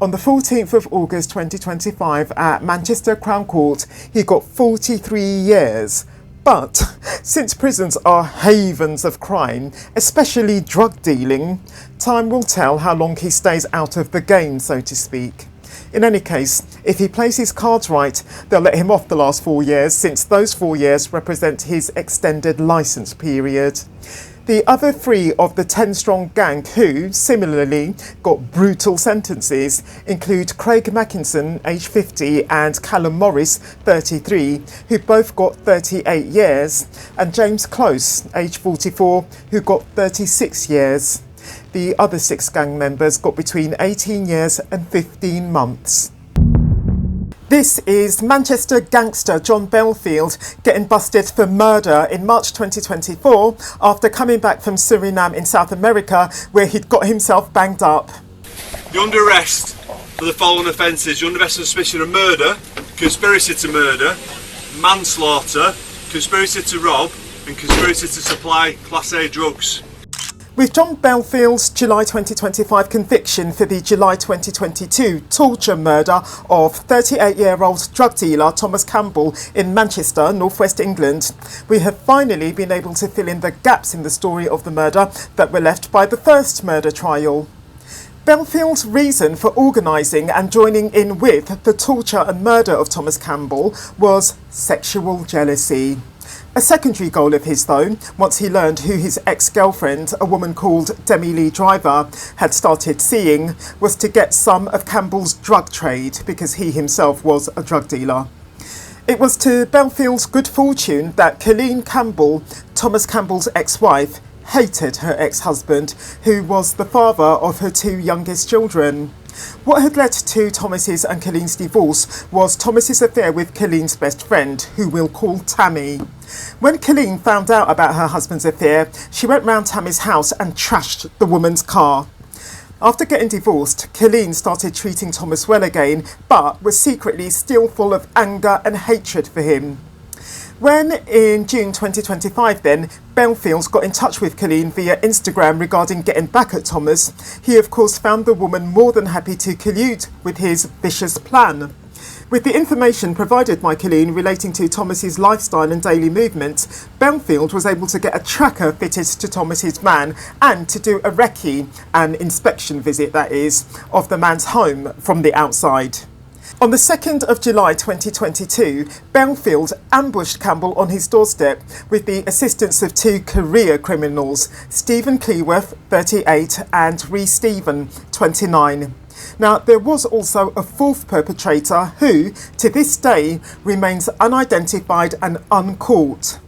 On the 14th of August 2025 at Manchester Crown Court, he got 43 years. But since prisons are havens of crime, especially drug dealing, time will tell how long he stays out of the game, so to speak. In any case, if he plays his cards right, they'll let him off the last 4 years, since those 4 years represent his extended licence period. The other 3 of the 10-strong gang who, similarly, got brutal sentences include Craig Mackinson, age 50, and Callum Morris, 33, who both got 38 years, and James Close, age 44, who got 36 years. The other 6 gang members got between 18 years and 15 months. This is Manchester gangster John Belfield getting busted for murder in March 2024 after coming back from Suriname in South America, where he'd got himself banged up. You're under arrest for the following offences. You're under arrest on suspicion of murder, conspiracy to murder, manslaughter, conspiracy to rob and conspiracy to supply Class A drugs. With John Belfield's July 2025 conviction for the July 2022 torture murder of 38-year-old drug dealer Thomas Campbell in Manchester, northwest England, we have finally been able to fill in the gaps in the story of the murder that were left by the first murder trial. Belfield's reason for organising and joining in with the torture and murder of Thomas Campbell was sexual jealousy. A secondary goal of his, though, once he learned who his ex-girlfriend, a woman called Demi Lee Driver, had started seeing, was to get some of Campbell's drug trade, because he himself was a drug dealer. It was to Belfield's good fortune that Keiron Campbell, Thomas Campbell's ex-wife, hated her ex-husband, who was the father of her 2 youngest children. What had led to Thomas's and Keiron's divorce was Thomas's affair with Keiron's best friend, who we'll call Tammy. When Keiron found out about her husband's affair, she went round Tammy's house and trashed the woman's car. After getting divorced, Keiron started treating Thomas well again, but was secretly still full of anger and hatred for him. When in June 2025 then, Belfield got in touch with Keiron via Instagram regarding getting back at Thomas, he of course found the woman more than happy to collude with his vicious plan. With the information provided by Keiron relating to Thomas's lifestyle and daily movements, Belfield was able to get a tracker fitted to Thomas's van and to do a recce, an inspection visit that is, of the man's home from the outside. On the 2nd of July 2022, Belfield ambushed Campbell on his doorstep with the assistance of two career criminals, Stephen Cleworth, 38, and Rhys Stephen, 29. Now, there was also a fourth perpetrator who, to this day, remains unidentified and uncaught.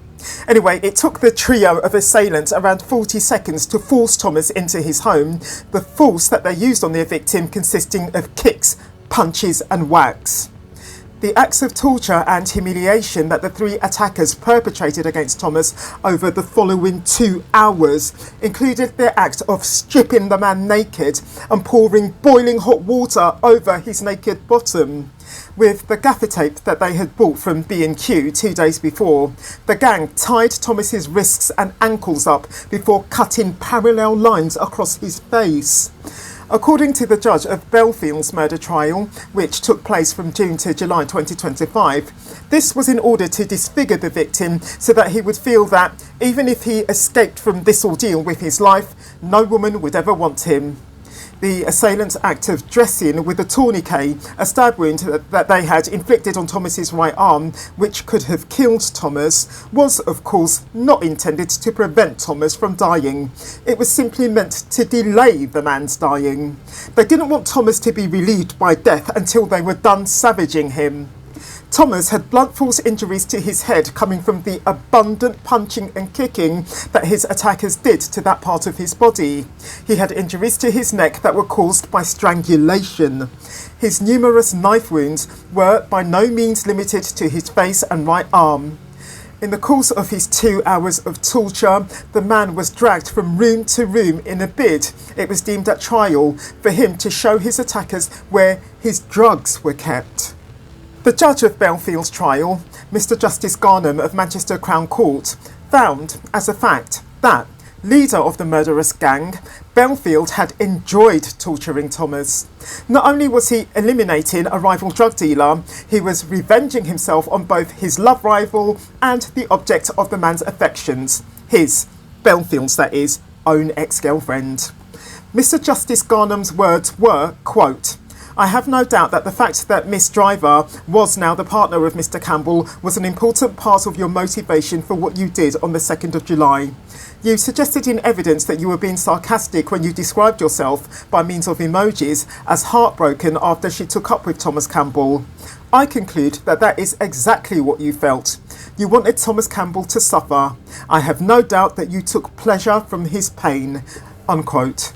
Anyway, it took the trio of assailants around 40 seconds to force Thomas into his home, the force that they used on their victim consisting of kicks, punches and whacks. The acts of torture and humiliation that the three attackers perpetrated against Thomas over the following 2 hours included their act of stripping the man naked and pouring boiling hot water over his naked bottom. With the gaffer tape that they had bought from B&Q 2 days before, the gang tied Thomas's wrists and ankles up before cutting parallel lines across his face. According to the judge of Belfield's murder trial, which took place from June to July 2025, this was in order to disfigure the victim so that he would feel that, even if he escaped from this ordeal with his life, no woman would ever want him. The assailant's act of dressing with a tourniquet, a stab wound that they had inflicted on Thomas's right arm, which could have killed Thomas, was of course not intended to prevent Thomas from dying. It was simply meant to delay the man's dying. They didn't want Thomas to be relieved by death until they were done savaging him. Thomas had blunt force injuries to his head coming from the abundant punching and kicking that his attackers did to that part of his body. He had injuries to his neck that were caused by strangulation. His numerous knife wounds were by no means limited to his face and right arm. In the course of his 2 hours of torture, the man was dragged from room to room in a bid, it was deemed at trial, for him to show his attackers where his drugs were kept. The judge of Belfield's trial, Mr Justice Garnham of Manchester Crown Court, found, as a fact, that, leader of the murderous gang, Belfield had enjoyed torturing Thomas. Not only was he eliminating a rival drug dealer, he was revenging himself on both his love rival and the object of the man's affections, his, Belfield's that is, own ex-girlfriend. Mr Justice Garnham's words were, quote, "I have no doubt that the fact that Miss Driver was now the partner of Mr Campbell was an important part of your motivation for what you did on the 2nd of July. You suggested in evidence that you were being sarcastic when you described yourself, by means of emojis, as heartbroken after she took up with Thomas Campbell. I conclude that that is exactly what you felt. You wanted Thomas Campbell to suffer. I have no doubt that you took pleasure from his pain." Unquote.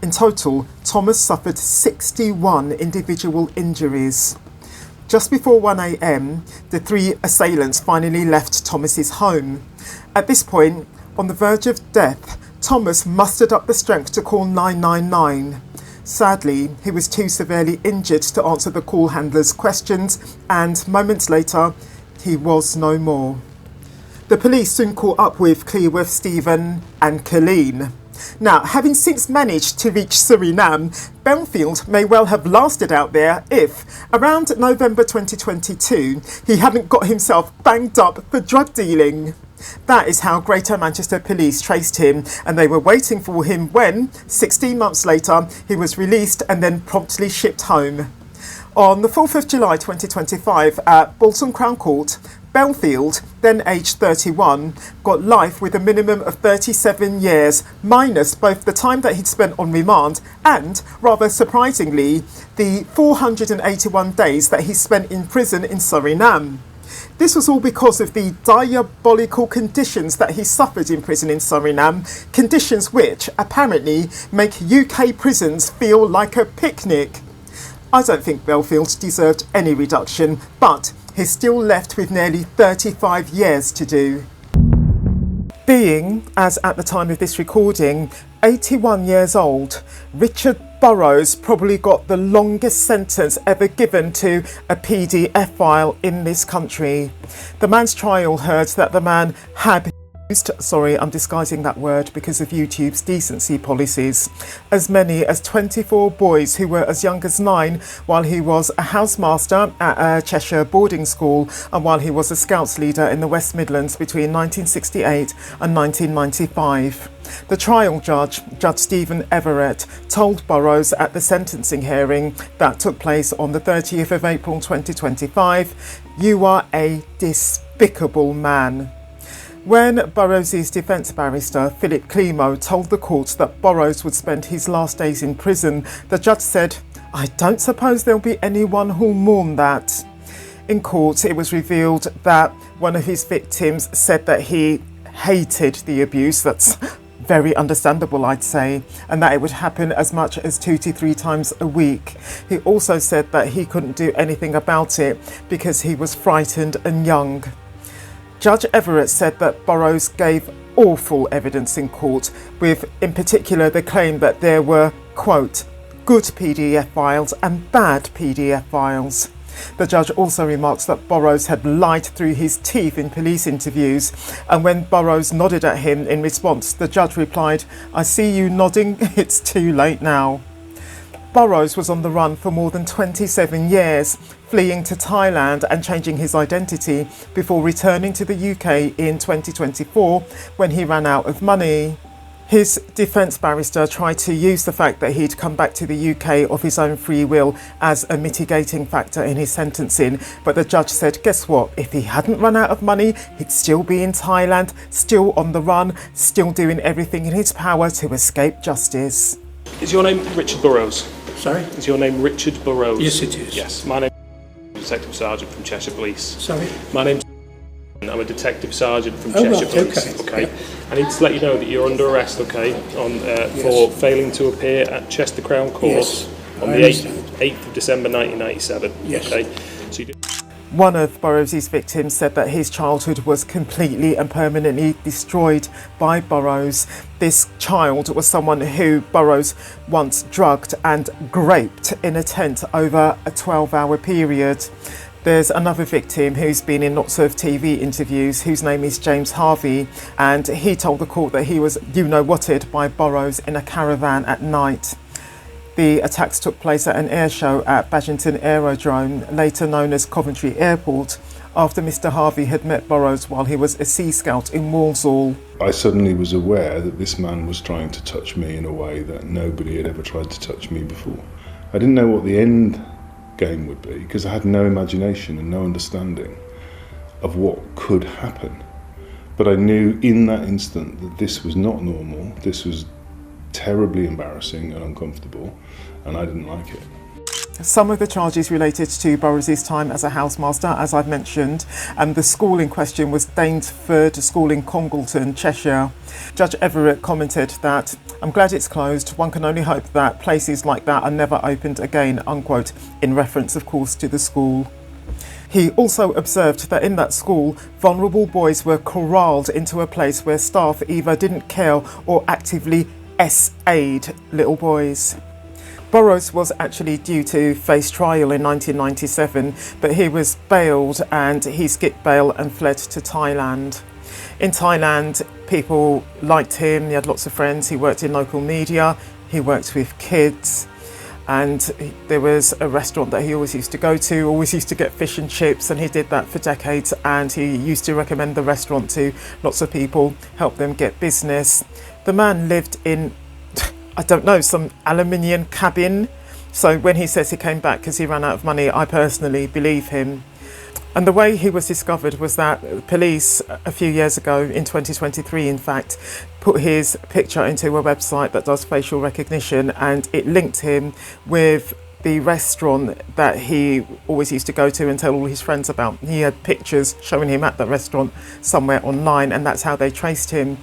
In total, Thomas suffered 61 individual injuries. Just before 1 a.m, the three assailants finally left Thomas's home. At this point, on the verge of death, Thomas mustered up the strength to call 999. Sadly, he was too severely injured to answer the call handler's questions, and moments later, he was no more. The police soon caught up with Cleworth, Stephen and Keiron. Now, having since managed to reach Suriname, Belfield may well have lasted out there if, around November 2022, he hadn't got himself banged up for drug dealing. That is how Greater Manchester Police traced him, and they were waiting for him when, 16 months later, he was released and then promptly shipped home. On the 4th of July 2025 at Bolton Crown Court, Belfield, then aged 31, got life with a minimum of 37 years, minus both the time that he'd spent on remand and, rather surprisingly, the 481 days that he spent in prison in Suriname. This was all because of the diabolical conditions that he suffered in prison in Suriname, conditions which, apparently, make UK prisons feel like a picnic. I don't think Belfield deserved any reduction, but he's still left with nearly 35 years to do. Being, as at the time of this recording, 81 years old, Richard Burrows probably got the longest sentence ever given to a paedophile in this country. The man's trial heard that the man had sorry, I'm disguising that word because of YouTube's decency policies, as many as 24 boys who were as young as 9 while he was a housemaster at a Cheshire boarding school and while he was a Scouts leader in the West Midlands between 1968 and 1995. The trial judge, Judge Stephen Everett, told Burrows at the sentencing hearing that took place on the 30th of April 2025, "You are a despicable man." When Burrows' defence barrister, Philip Climo, told the court that Burrows would spend his last days in prison, the judge said, "I don't suppose there'll be anyone who'll mourn that." In court, it was revealed that one of his victims said that he hated the abuse. That's very understandable, I'd say, and that it would happen as much as 2 to 3 times a week. He also said that he couldn't do anything about it because he was frightened and young. Judge Everett said that Burrows gave awful evidence in court, with in particular the claim that there were, quote, good paedophiles and bad paedophiles. The judge also remarks that Burrows had lied through his teeth in police interviews, and when Burrows nodded at him in response, the judge replied, "I see you nodding, it's too late now." Burrows was on the run for more than 27 years, fleeing to Thailand and changing his identity before returning to the UK in 2024 when he ran out of money. His defence barrister tried to use the fact that he'd come back to the UK of his own free will as a mitigating factor in his sentencing, but the judge said, guess what, if he hadn't run out of money, he'd still be in Thailand, still on the run, still doing everything in his power to escape justice. Is your name Richard Burrows? Sorry? Is your name Richard Burrows? Yes, it is. Yes, my name is Detective Sergeant from Cheshire Police. Sorry? My name's I'm a Detective Sergeant from Cheshire Police. Okay. I need to let you know that you're under arrest, okay, on for failing to appear at Chester Crown Court on the 8th of December 1997. Yes. Okay. So you did. One of Burrows' victims said that his childhood was completely and permanently destroyed by Burrows. This child was someone who Burrows once drugged and raped in a tent over a 12-hour period. There's another victim who's been in lots of TV interviews whose name is James Harvey, and he told the court that he was you-know-whatted by Burrows in a caravan at night. The attacks took place at an air show at Badgington Aerodrome, later known as Coventry Airport, after Mr Harvey had met Burrows while he was a Sea Scout in Walsall. I suddenly was aware that this man was trying to touch me in a way that nobody had ever tried to touch me before. I didn't know what the end game would be because I had no imagination and no understanding of what could happen. But I knew in that instant that this was not normal, this was terribly embarrassing and uncomfortable, and I didn't like it. Some of the charges related to Burrows' time as a housemaster, as I've mentioned, and the school in question was Danesford School in Congleton, Cheshire. Judge Everett commented that, "I'm glad it's closed. One can only hope that places like that are never opened again," unquote, in reference, of course, to the school. He also observed that in that school, vulnerable boys were corralled into a place where staff either didn't care or actively SA'd little boys. Burrows was actually due to face trial in 1997, but he was bailed and he skipped bail and fled to Thailand. In Thailand, people liked him, he had lots of friends, he worked in local media, he worked with kids, and there was a restaurant that he always used to go to, always used to get fish and chips, and he did that for decades, and he used to recommend the restaurant to lots of people, help them get business. The man lived in, I don't know, some aluminium cabin. So when he says he came back because he ran out of money, I personally believe him. And the way he was discovered was that police a few years ago, in 2023 in fact, put his picture into a website that does facial recognition, and it linked him with the restaurant that he always used to go to and tell all his friends about. He had pictures showing him at that restaurant somewhere online, and that's how they traced him.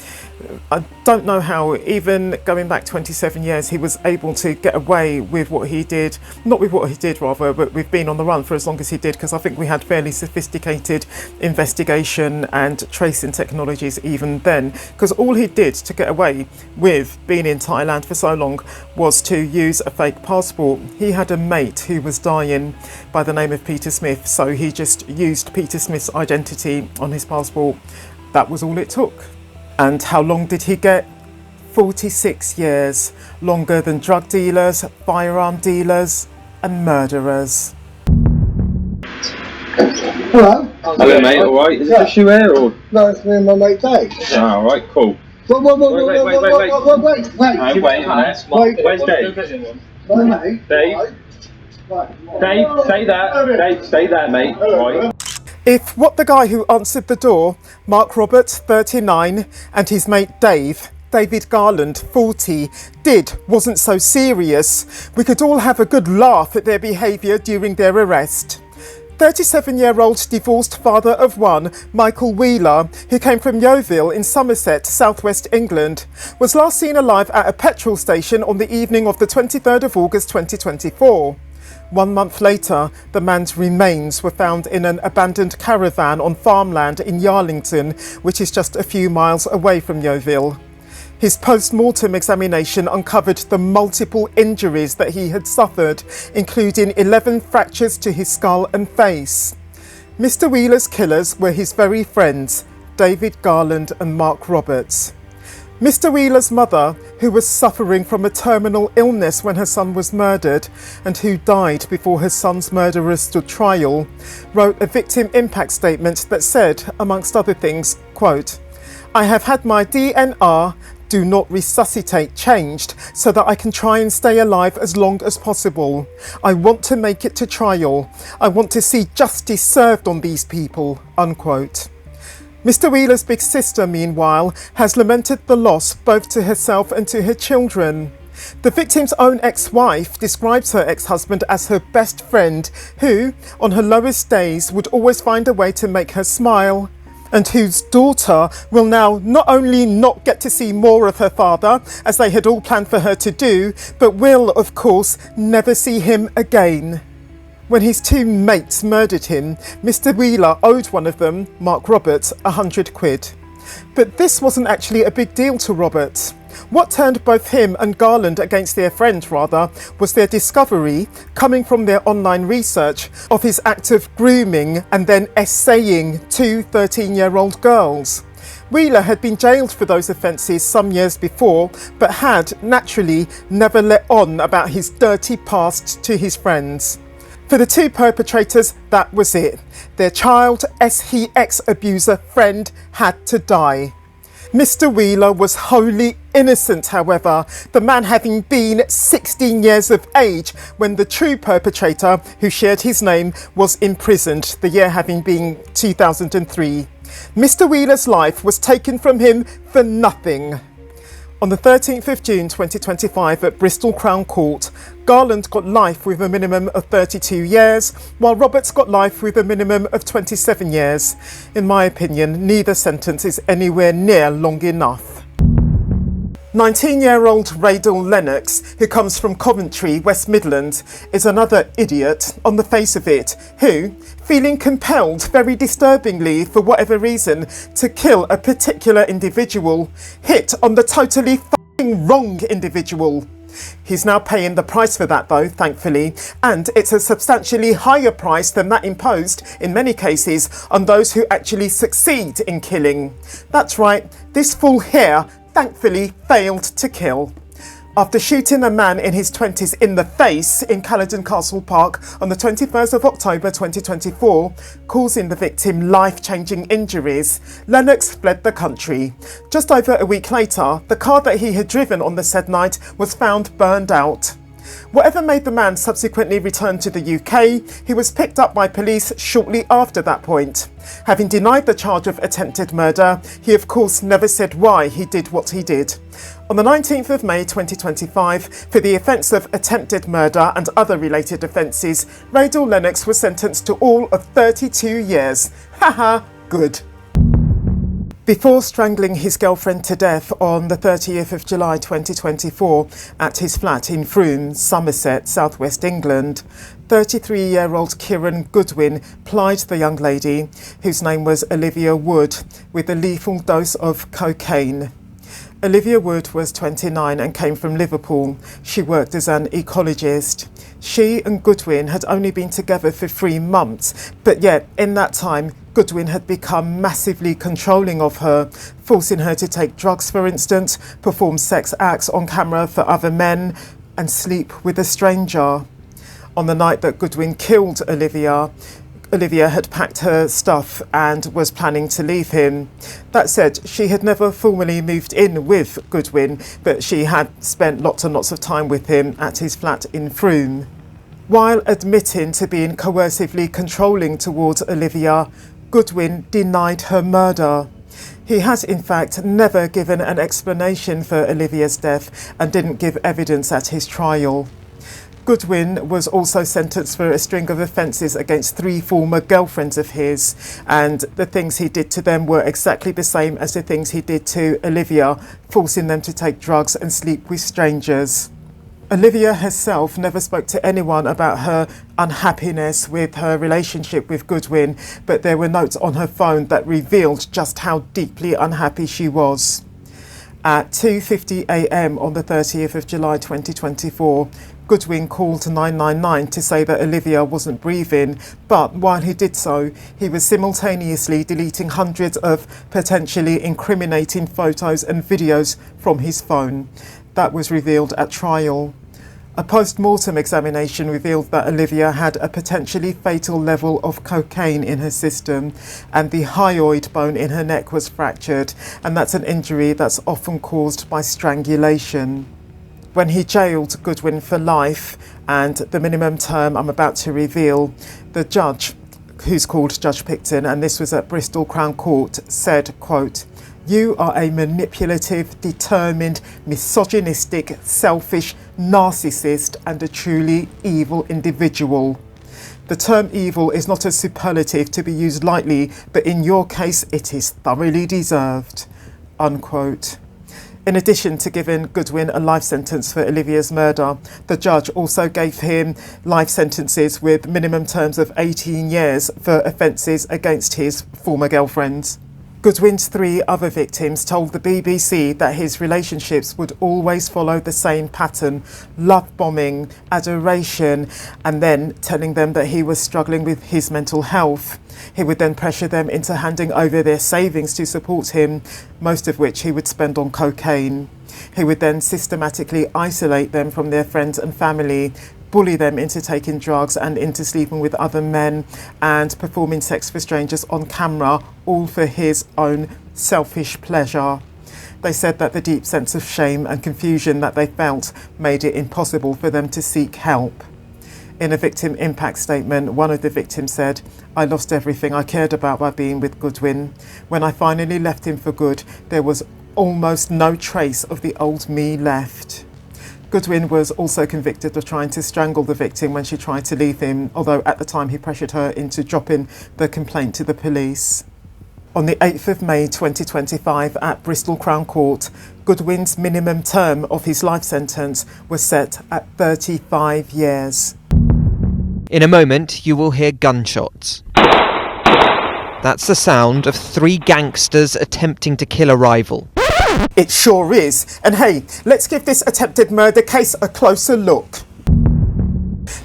I don't know how, even going back 27 years, he was able to get away with what he did. Not with what he did, rather, but with being on the run for as long as he did, because I think we had fairly sophisticated investigation and tracing technologies even then. Because all he did to get away with being in Thailand for so long was to use a fake passport. He had a mate who was dying by the name of Peter Smith, so he just used Peter Smith's identity on his passport. That was all it took. And how long did he get? 46 years, longer than drug dealers, firearm dealers and murderers. Hello. Hello mate, alright? Is it just you here or? No, it's me and my mate Dave. Ah, alright, cool. Wait. Wait a minute. Where's Dave? My mate. Dave? Dave, stay there. Dave, stay there mate. Right. If what the guy who answered the door, Mark Roberts, 39, and his mate David Garland, 40, wasn't so serious, we could all have a good laugh at their behaviour during their arrest. 37-year-old divorced father of one, Michael Wheeler, who came from Yeovil in Somerset, southwest England, was last seen alive at a petrol station on the evening of the 23rd of August 2024. 1 month later, the man's remains were found in an abandoned caravan on farmland in Yarlington, which is just a few miles away from Yeovil. His post-mortem examination uncovered the multiple injuries that he had suffered, including 11 fractures to his skull and face. Mr. Wheeler's killers were his very friends, David Garland and Mark Roberts. Mr. Wheeler's mother, who was suffering from a terminal illness when her son was murdered and who died before her son's murderer stood trial, wrote a victim impact statement that said, amongst other things, quote, "I have had my DNR, do not resuscitate, changed so that I can try and stay alive as long as possible. I want to make it to trial. I want to see justice served on these people," unquote. Mr. Wheeler's big sister, meanwhile, has lamented the loss both to herself and to her children. The victim's own ex-wife describes her ex-husband as her best friend who, on her lowest days, would always find a way to make her smile, and whose daughter will now not only not get to see more of her father, as they had all planned for her to do, but will, of course, never see him again. When his two mates murdered him, Mr. Wheeler owed one of them, Mark Roberts, £100. But this wasn't actually a big deal to Roberts. What turned both him and Garland against their friend, rather, was their discovery, coming from their online research, of his act of grooming and then essaying two 13-year-old girls. Wheeler had been jailed for those offences some years before, but had, naturally, never let on about his dirty past to his friends. For the two perpetrators, that was it. Their child SHX abuser friend had to die. Mr. Wheeler was wholly innocent, however, the man having been 16 years of age when the true perpetrator, who shared his name, was imprisoned, the year having been 2003. Mr. Wheeler's life was taken from him for nothing. On the 13th of June 2025 at Bristol Crown Court, Garland got life with a minimum of 32 years, while Roberts got life with a minimum of 27 years. In my opinion, neither sentence is anywhere near long enough. 19-year-old Raydell Lennox, who comes from Coventry, West Midlands, is another idiot on the face of it, who, feeling compelled, very disturbingly for whatever reason, to kill a particular individual, hit on the totally f***ing wrong individual. He's now paying the price for that though, thankfully, and it's a substantially higher price than that imposed, in many cases, on those who actually succeed in killing. That's right, this fool here thankfully failed to kill. After shooting a man in his 20s in the face in Caledon Castle Park on the 21st of October 2024, causing the victim life-changing injuries, Lennox fled the country. Just over a week later, the car that he had driven on the said night was found burned out. Whatever made the man subsequently return to the UK, he was picked up by police shortly after that point. Having denied the charge of attempted murder, he of course never said why he did what he did. On the 19th of May 2025, for the offence of attempted murder and other related offences, Raydell Lennox was sentenced to all of 32 years. Haha, good. Before strangling his girlfriend to death on the 30th of July 2024 at his flat in Frome, Somerset, southwest England, 33-year-old Keiron Goodwin plied the young lady, whose name was Olivia Wood, with a lethal dose of cocaine. Olivia Wood was 29 and came from Liverpool. She worked as an ecologist. She and Goodwin had only been together for 3 months, but yet in that time, Goodwin had become massively controlling of her, forcing her to take drugs, for instance, perform sex acts on camera for other men, and sleep with a stranger. On the night that Goodwin killed Olivia had packed her stuff and was planning to leave him. That said, she had never formally moved in with Goodwin, but she had spent lots and lots of time with him at his flat in Frome. While admitting to being coercively controlling towards Olivia, Goodwin denied her murder. He has in fact never given an explanation for Olivia's death and didn't give evidence at his trial. Goodwin was also sentenced for a string of offences against 3 former girlfriends of his, and the things he did to them were exactly the same as the things he did to Olivia, forcing them to take drugs and sleep with strangers. Olivia herself never spoke to anyone about her unhappiness with her relationship with Goodwin, but there were notes on her phone that revealed just how deeply unhappy she was. At 2:50 a.m. on the 30th of July 2024, Goodwin called 999 to say that Olivia wasn't breathing, but while he did so, he was simultaneously deleting hundreds of potentially incriminating photos and videos from his phone. That was revealed at trial. A post-mortem examination revealed that Olivia had a potentially fatal level of cocaine in her system, and the hyoid bone in her neck was fractured, and that's an injury that's often caused by strangulation. When he jailed Goodwin for life, and the minimum term I'm about to reveal, the judge, who's called Judge Picton, and this was at Bristol Crown Court, said, quote, "You are a manipulative, determined, misogynistic, selfish, narcissist and a truly evil individual. The term evil is not a superlative to be used lightly, but in your case it is thoroughly deserved." Unquote. In addition to giving Goodwin a life sentence for Olivia's murder, the judge also gave him life sentences with minimum terms of 18 years for offences against his former girlfriends. Goodwin's 3 other victims told the BBC that his relationships would always follow the same pattern: love bombing, adoration, and then telling them that he was struggling with his mental health. He would then pressure them into handing over their savings to support him, most of which he would spend on cocaine. He would then systematically isolate them from their friends and family, bully them into taking drugs and into sleeping with other men and performing sex for strangers on camera, all for his own selfish pleasure. They said that the deep sense of shame and confusion that they felt made it impossible for them to seek help. In a victim impact statement, one of the victims said, "I lost everything I cared about by being with Goodwin. When I finally left him for good, there was almost no trace of the old me left." Goodwin was also convicted of trying to strangle the victim when she tried to leave him, although at the time he pressured her into dropping the complaint to the police. On the 8th of May 2025 at Bristol Crown Court, Goodwin's minimum term of his life sentence was set at 35 years. In a moment, you will hear gunshots. That's the sound of 3 gangsters attempting to kill a rival. It sure is. And hey, let's give this attempted murder case a closer look.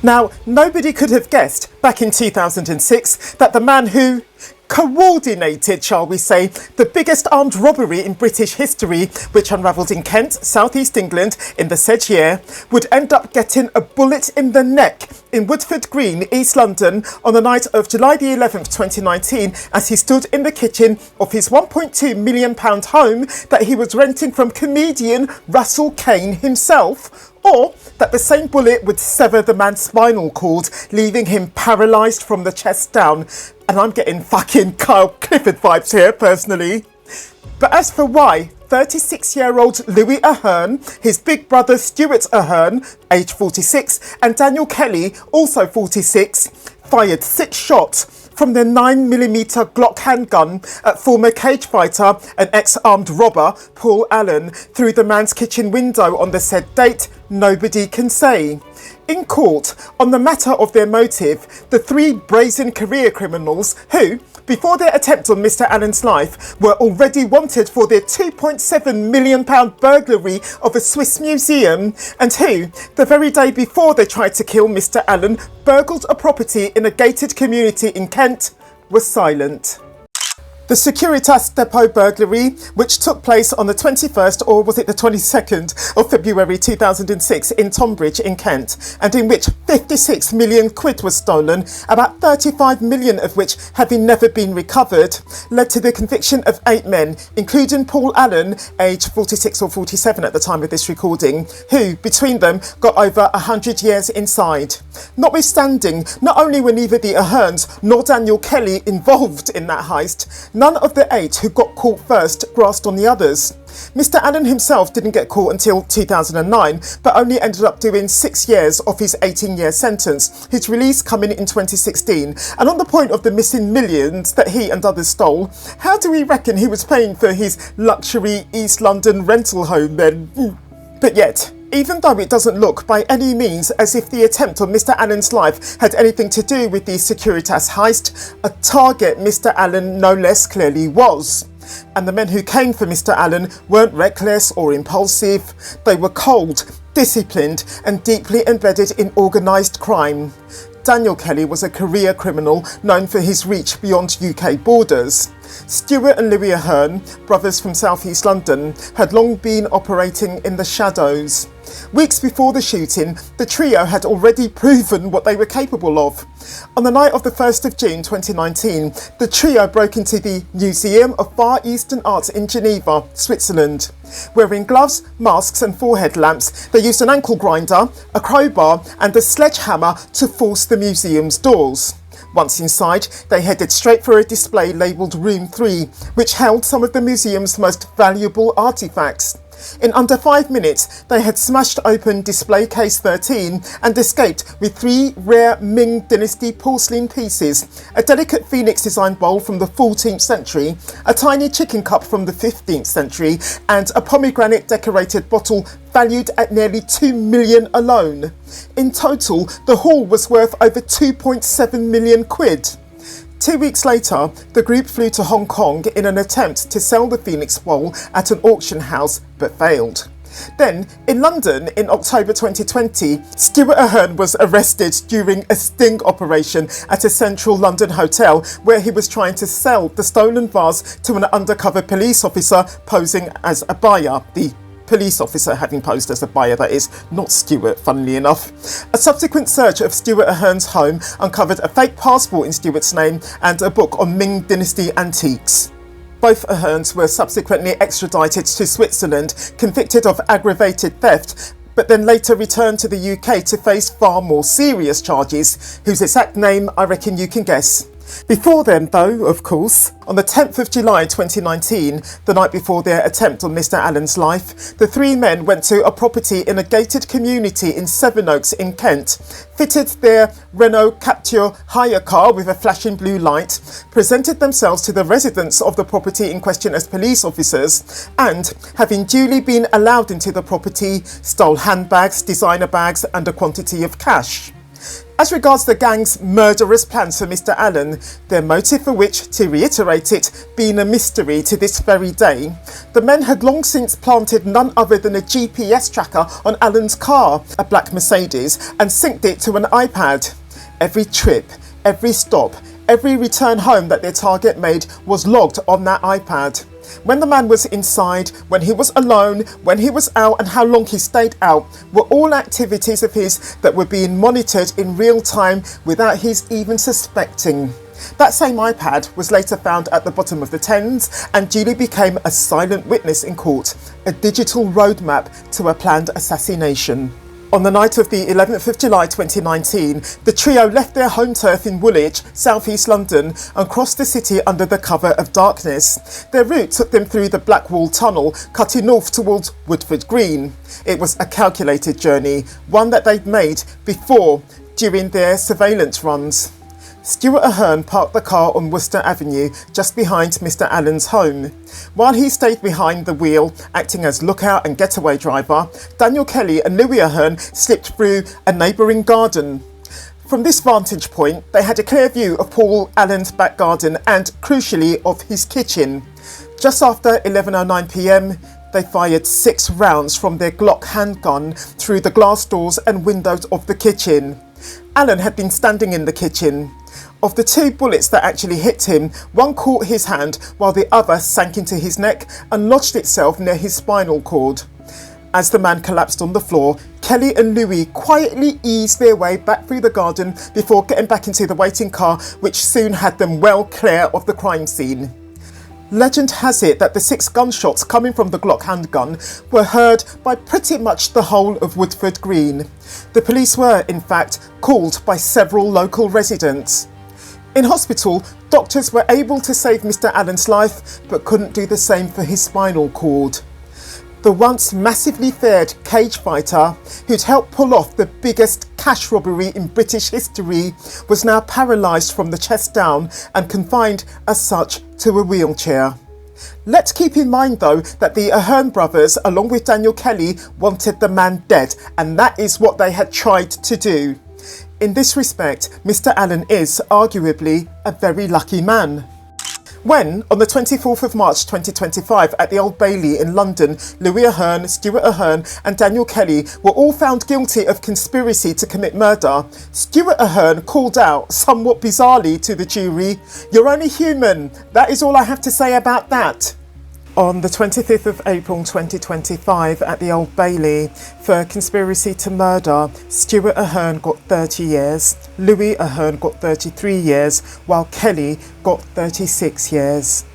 Now, nobody could have guessed back in 2006 that the man who coordinated, shall we say, the biggest armed robbery in British history, which unravelled in Kent, southeast England, in the said year, would end up getting a bullet in the neck in Woodford Green, East London, on the night of July the 11th, 2019, as he stood in the kitchen of his £1.2 million home that he was renting from comedian Russell Kane himself, or that the same bullet would sever the man's spinal cord, leaving him paralysed from the chest down. And I'm getting fucking Kyle Clifford vibes here, personally. But as for why 36-year-old Louis Ahern, his big brother Stuart Ahern, aged 46, and Daniel Kelly, also 46, fired 6 shots, from their 9mm Glock handgun at former cage fighter and ex-armed robber Paul Allen through the man's kitchen window on the said date, nobody can say. In court, on the matter of their motive, the three brazen career criminals who, before their attempt on Mr. Allen's life, were already wanted for their £2.7 million burglary of a Swiss museum, and who, the very day before they tried to kill Mr. Allen, burgled a property in a gated community in Kent, were silent. The Securitas depot burglary, which took place on the 21st or was it the 22nd of February 2006 in Tonbridge in Kent, and in which 56 million quid was stolen, about 35 million of which having never been recovered, led to the conviction of 8 men, including Paul Allen, aged 46 or 47 at the time of this recording, who, between them, got over 100 years inside. Notwithstanding, not only were neither the Aherns nor Daniel Kelly involved in that heist, none of the 8 who got caught first grasped on the others. Mr. Allen himself didn't get caught until 2009, but only ended up doing 6 years of his 18-year sentence, his release coming in 2016. And on the point of the missing millions that he and others stole, how do we reckon he was paying for his luxury East London rental home then? But yet, even though it doesn't look by any means as if the attempt on Mr. Allen's life had anything to do with the Securitas heist, a target Mr. Allen no less clearly was. And the men who came for Mr. Allen weren't reckless or impulsive. They were cold, disciplined and deeply embedded in organised crime. Daniel Kelly was a career criminal known for his reach beyond UK borders. Stuart and Louis Ahern, brothers from South East London, had long been operating in the shadows. Weeks before the shooting, the trio had already proven what they were capable of. On the night of the 1st of June 2019, the trio broke into the Museum of Far Eastern Arts in Geneva, Switzerland. Wearing gloves, masks and forehead lamps, they used an ankle grinder, a crowbar and a sledgehammer to force the museum's doors. Once inside, they headed straight for a display labelled Room 3, which held some of the museum's most valuable artefacts. In under 5 minutes, they had smashed open display case 13 and escaped with 3 rare Ming Dynasty porcelain pieces, a delicate phoenix design bowl from the 14th century, a tiny chicken cup from the 15th century, and a pomegranate decorated bottle valued at nearly 2 million alone. In total, the haul was worth over 2.7 million quid. 2 weeks later, the group flew to Hong Kong in an attempt to sell the Phoenix Bowl at an auction house, but failed. Then, in London in October 2020, Stuart Ahern was arrested during a sting operation at a central London hotel where he was trying to sell the stolen vase to an undercover police officer posing as a buyer. The police officer having posed as a buyer, that is, not Stuart, funnily enough. A subsequent search of Stuart Ahern's home uncovered a fake passport in Stuart's name and a book on Ming Dynasty antiques. Both Aherns were subsequently extradited to Switzerland, convicted of aggravated theft, but then later returned to the UK to face far more serious charges, whose exact name I reckon you can guess. Before then, though, of course, on the 10th of July 2019, the night before their attempt on Mr. Allen's life, the 3 men went to a property in a gated community in Sevenoaks in Kent, fitted their Renault Captur hire car with a flashing blue light, presented themselves to the residents of the property in question as police officers, and, having duly been allowed into the property, stole handbags, designer bags and a quantity of cash. As regards the gang's murderous plans for Mr. Allen, their motive for which, to reiterate it, being a mystery to this very day, the men had long since planted none other than a GPS tracker on Allen's car, a black Mercedes, and synced it to an iPad. Every trip, every stop, every return home that their target made was logged on that iPad. When the man was inside, when he was alone, when he was out and how long he stayed out were all activities of his that were being monitored in real time without his even suspecting. That same iPad was later found at the bottom of the Thames and duly became a silent witness in court, a digital roadmap to a planned assassination. On the night of the 11th of July 2019, the trio left their home turf in Woolwich, South East London, and crossed the city under the cover of darkness. Their route took them through the Blackwall Tunnel, cutting north towards Woodford Green. It was a calculated journey, one that they'd made before, during their surveillance runs. Stuart Ahern parked the car on Worcester Avenue just behind Mr Allen's home. While he stayed behind the wheel, acting as lookout and getaway driver, Daniel Kelly and Louis Ahern slipped through a neighbouring garden. From this vantage point, they had a clear view of Paul Allen's back garden and, crucially, of his kitchen. Just after 11:09 p.m, they fired 6 rounds from their Glock handgun through the glass doors and windows of the kitchen. Allen had been standing in the kitchen. Of the 2 bullets that actually hit him, one caught his hand while the other sank into his neck and lodged itself near his spinal cord. As the man collapsed on the floor, Kelly and Louis quietly eased their way back through the garden before getting back into the waiting car, which soon had them well clear of the crime scene. Legend has it that the 6 gunshots coming from the Glock handgun were heard by pretty much the whole of Woodford Green. The police were, in fact, called by several local residents. In hospital, doctors were able to save Mr Allen's life, but couldn't do the same for his spinal cord. The once massively feared cage fighter, who'd helped pull off the biggest cash robbery in British history, was now paralysed from the chest down and confined as such to a wheelchair. Let's keep in mind though that the Ahern brothers, along with Daniel Kelly, wanted the man dead, and that is what they had tried to do. In this respect, Mr Allen is arguably a very lucky man. When, on the 24th of March 2025 at the Old Bailey in London, Louis Ahern, Stuart Ahern and Daniel Kelly were all found guilty of conspiracy to commit murder, Stuart Ahern called out, somewhat bizarrely to the jury, "You're only human, that is all I have to say about that." On the 25th of April 2025 at the Old Bailey, for conspiracy to murder, Stuart Ahern got 30 years, Louis Ahern got 33 years, while Kelly got 36 years.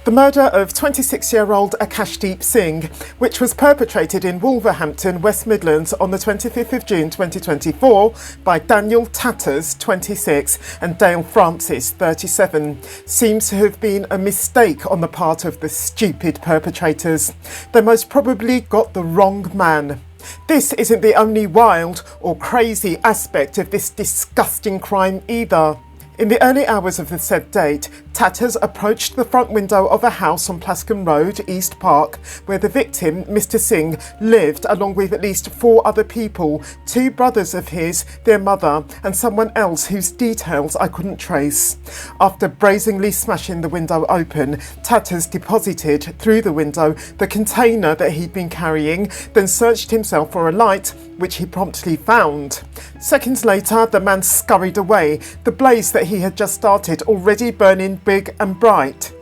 The murder of 26-year-old Akashdeep Singh, which was perpetrated in Wolverhampton, West Midlands on the 25th of June 2024 by Daniel Tatters, 26, and Dale Francis, 37, seems to have been a mistake on the part of the stupid perpetrators. They most probably got the wrong man. This isn't the only wild or crazy aspect of this disgusting crime either. In the early hours of the said date, Tatters approached the front window of a house on Plascombe Road, East Park, where the victim, Mr Singh, lived along with at least 4 other people, 2 brothers of his, their mother, and someone else whose details I couldn't trace. After brazenly smashing the window open, Tatters deposited through the window the container that he'd been carrying, then searched himself for a light, which he promptly found. Seconds later, the man scurried away, the blaze that he had just started already burning big and bright.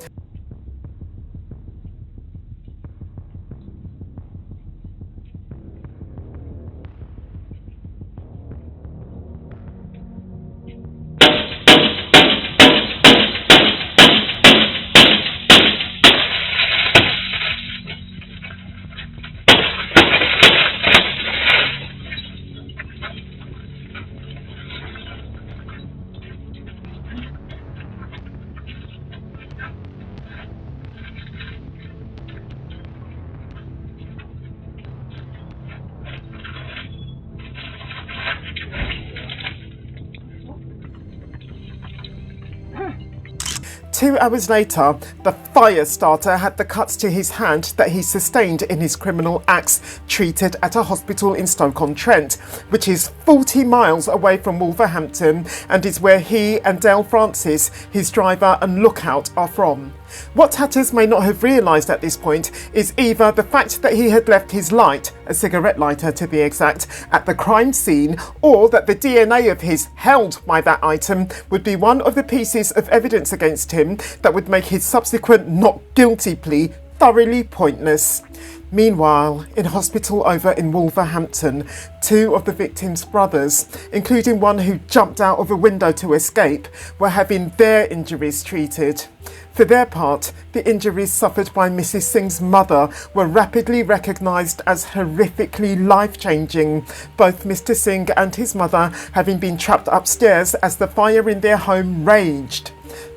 Two hours later, the fire starter had the cuts to his hand that he sustained in his criminal acts treated at a hospital in Stoke-on-Trent, which is 40 miles away from Wolverhampton and is where he and Dale Francis, his driver and lookout, are from. What Tatters may not have realised at this point is either the fact that he had left his light, a cigarette lighter to be exact, at the crime scene, or that the DNA of his held by that item would be one of the pieces of evidence against him that would make his subsequent not guilty plea thoroughly pointless. Meanwhile, in hospital over in Wolverhampton, 2 of the victim's brothers, including one who jumped out of a window to escape, were having their injuries treated. For their part, the injuries suffered by Mrs Singh's mother were rapidly recognised as horrifically life-changing, both Mr Singh and his mother having been trapped upstairs as the fire in their home raged.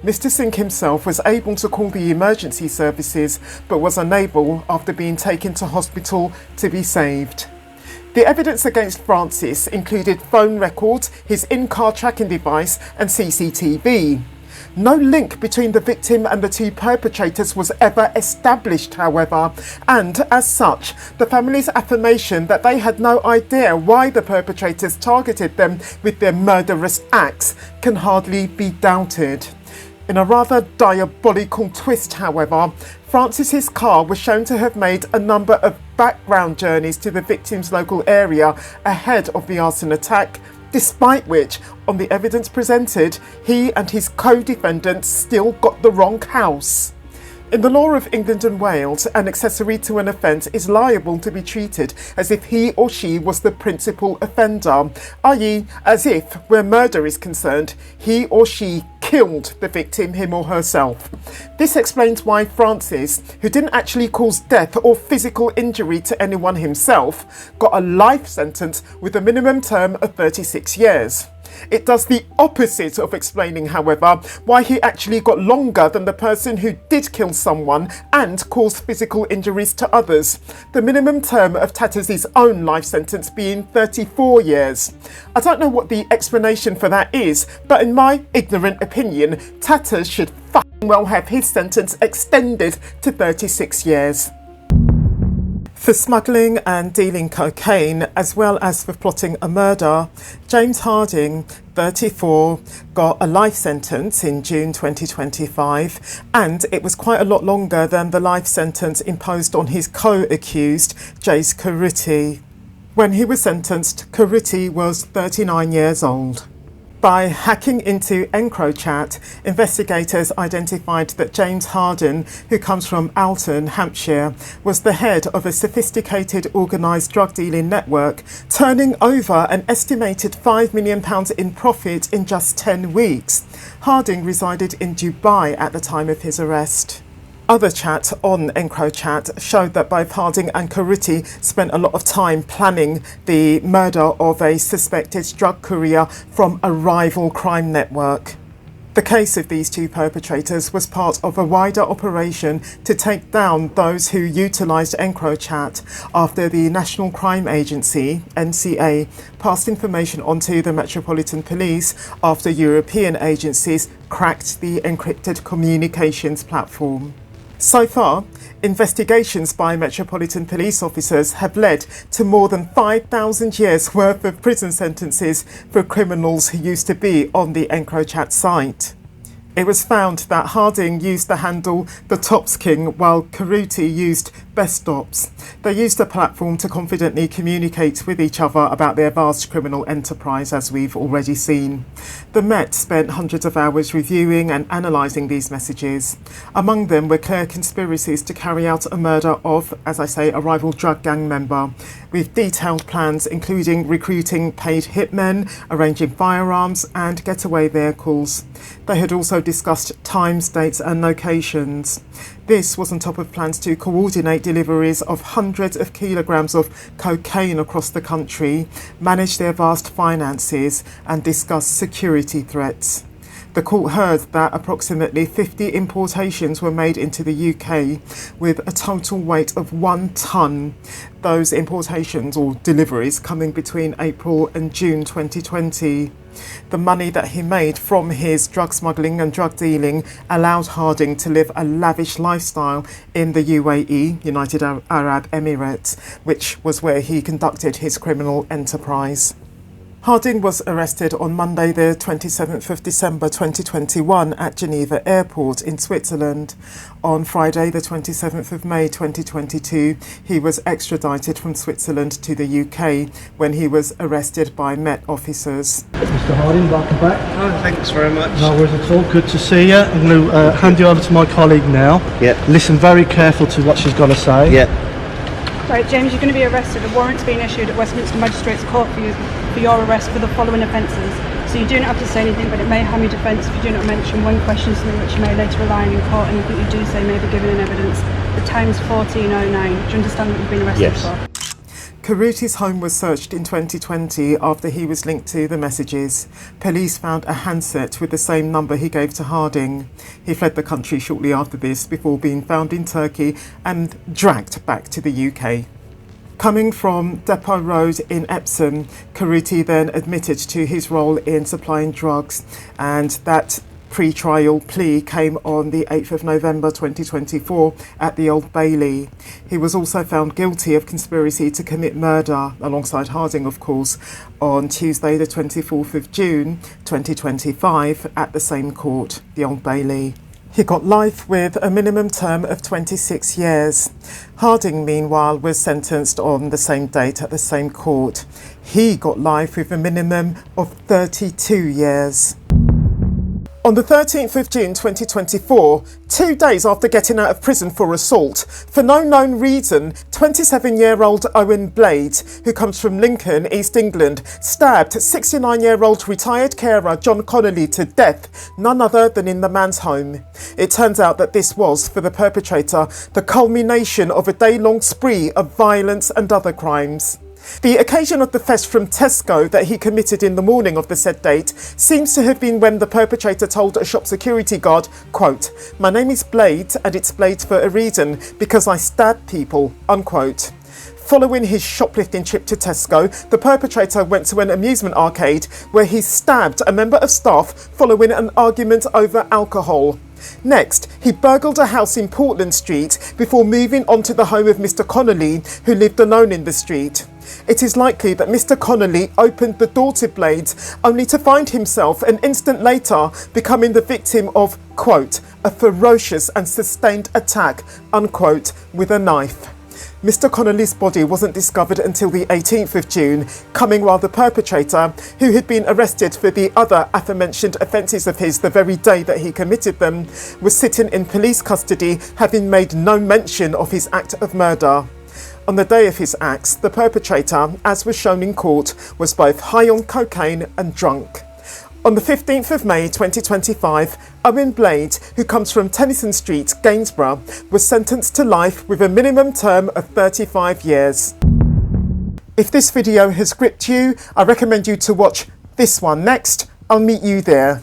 Mr Singh himself was able to call the emergency services, but was unable after being taken to hospital to be saved. The evidence against Francis included phone records, his in-car tracking device and CCTV. No link between the victim and the two perpetrators was ever established, however, and as such, the family's affirmation that they had no idea why the perpetrators targeted them with their murderous acts can hardly be doubted. In a rather diabolical twist, however, Francis's car was shown to have made a number of background journeys to the victim's local area ahead of the arson attack, despite which, on the evidence presented, he and his co-defendants still got the wrong house. In the law of England and Wales, an accessory to an offence is liable to be treated as if he or she was the principal offender, i.e. as if, where murder is concerned, he or she killed the victim, him or herself. This explains why Francis, who didn't actually cause death or physical injury to anyone himself, got a life sentence with a minimum term of 36 years. It does the opposite of explaining, however, why he actually got longer than the person who did kill someone and cause physical injuries to others, the minimum term of Tatters' own life sentence being 34 years. I don't know what the explanation for that is, but in my ignorant opinion, Tatters should fucking well have his sentence extended to 36 years. For smuggling and dealing cocaine, as well as for plotting a murder, James Harding, 34, got a life sentence in June 2025, and it was quite a lot longer than the life sentence imposed on his co-accused, Jace Carruthers. When he was sentenced, Carruthers was 39 years old. By hacking into Encrochat, investigators identified that James Harding, who comes from Alton, Hampshire, was the head of a sophisticated organised drug dealing network, turning over an estimated £5 million in profit in just 10 weeks. Harding resided in Dubai at the time of his arrest. Other chat on Encrochat showed that both Harding and Carruthers spent a lot of time planning the murder of a suspected drug courier from a rival crime network. The case of these two perpetrators was part of a wider operation to take down those who utilised Encrochat after the National Crime Agency, NCA, passed information onto the Metropolitan Police after European agencies cracked the encrypted communications platform. So far, investigations by Metropolitan Police officers have led to more than 5,000 years worth of prison sentences for criminals who used to be on the Encrochat site. It was found that Harding used the handle The Tops King while Carruthers used Best Ops. They used the platform to confidently communicate with each other about their vast criminal enterprise, as we've already seen. The Met spent hundreds of hours reviewing and analysing these messages. Among them were clear conspiracies to carry out a murder of, as I say, a rival drug gang member, with detailed plans including recruiting paid hitmen, arranging firearms and getaway vehicles. They had also discussed times, dates and locations. This was on top of plans to coordinate deliveries of hundreds of kilograms of cocaine across the country, manage their vast finances and discuss security threats. The court heard that approximately 50 importations were made into the UK with a total weight of 1 tonne. Those importations or deliveries coming between April and June 2020. The money that he made from his drug smuggling and drug dealing allowed Harding to live a lavish lifestyle in the UAE, United Arab Emirates, which was where he conducted his criminal enterprise. Harding was arrested on Monday the 27th of December 2021 at Geneva Airport in Switzerland. On Friday the 27th of May 2022, he was extradited from Switzerland to the UK when he was arrested by Met officers. Mr. Harding, welcome back. Oh, thanks very much. No worries at all, good to see you. I'm going to hand you over to my colleague now. Yeah. Listen very careful to what she's got to say. Yeah. Right, James, you're going to be arrested. A warrant's been issued at Westminster Magistrates Court for your arrest for the following offences. So you do not have to say anything, but it may harm your defence if you do not mention when questioned something which you may later rely on in court, and anything you do say may be given in evidence. The time's 14:09. Do you understand what you've been arrested for? Carruthers' home was searched in 2020 after he was linked to the messages. Police found a handset with the same number he gave to Harding. He fled the country shortly after this before being found in Turkey and dragged back to the UK. Coming from Depot Road in Epsom, Karuti then admitted to his role in supplying drugs, and that pre-trial plea came on the 8th of November 2024 at the Old Bailey. He was also found guilty of conspiracy to commit murder, alongside Harding of course, on Tuesday the 24th of June 2025 at the same court, the Old Bailey. He got life with a minimum term of 26 years. Harding, meanwhile, was sentenced on the same date at the same court. He got life with a minimum of 32 years. On the 13th of June 2024, 2 days after getting out of prison for assault, for no known reason, 27-year-old Owen Blades, who comes from Lincoln, East England, stabbed 69-year-old retired carer John Connolly to death, none other than in the man's home. It turns out that this was, for the perpetrator, the culmination of a day-long spree of violence and other crimes. The occasion of the theft from Tesco that he committed in the morning of the said date seems to have been when the perpetrator told a shop security guard, quote, "My name is Blades and it's Blades for a reason, because I stab people," unquote. Following his shoplifting trip to Tesco, the perpetrator went to an amusement arcade where he stabbed a member of staff following an argument over alcohol. Next, he burgled a house in Portland Street before moving on to the home of Mr. Connolly, who lived alone in the street. It is likely that Mr. Connolly opened the door to Blades, only to find himself an instant later becoming the victim of, quote, "a ferocious and sustained attack," unquote, with a knife. Mr. Connolly's body wasn't discovered until the 18th of June, coming while the perpetrator, who had been arrested for the other aforementioned offences of his the very day that he committed them, was sitting in police custody, having made no mention of his act of murder. On the day of his acts, the perpetrator, as was shown in court, was both high on cocaine and drunk. On the 15th of May 2025, Owen Blades, who comes from Tennyson Street, Gainsborough, was sentenced to life with a minimum term of 35 years. If this video has gripped you, I recommend you to watch this one next. I'll meet you there.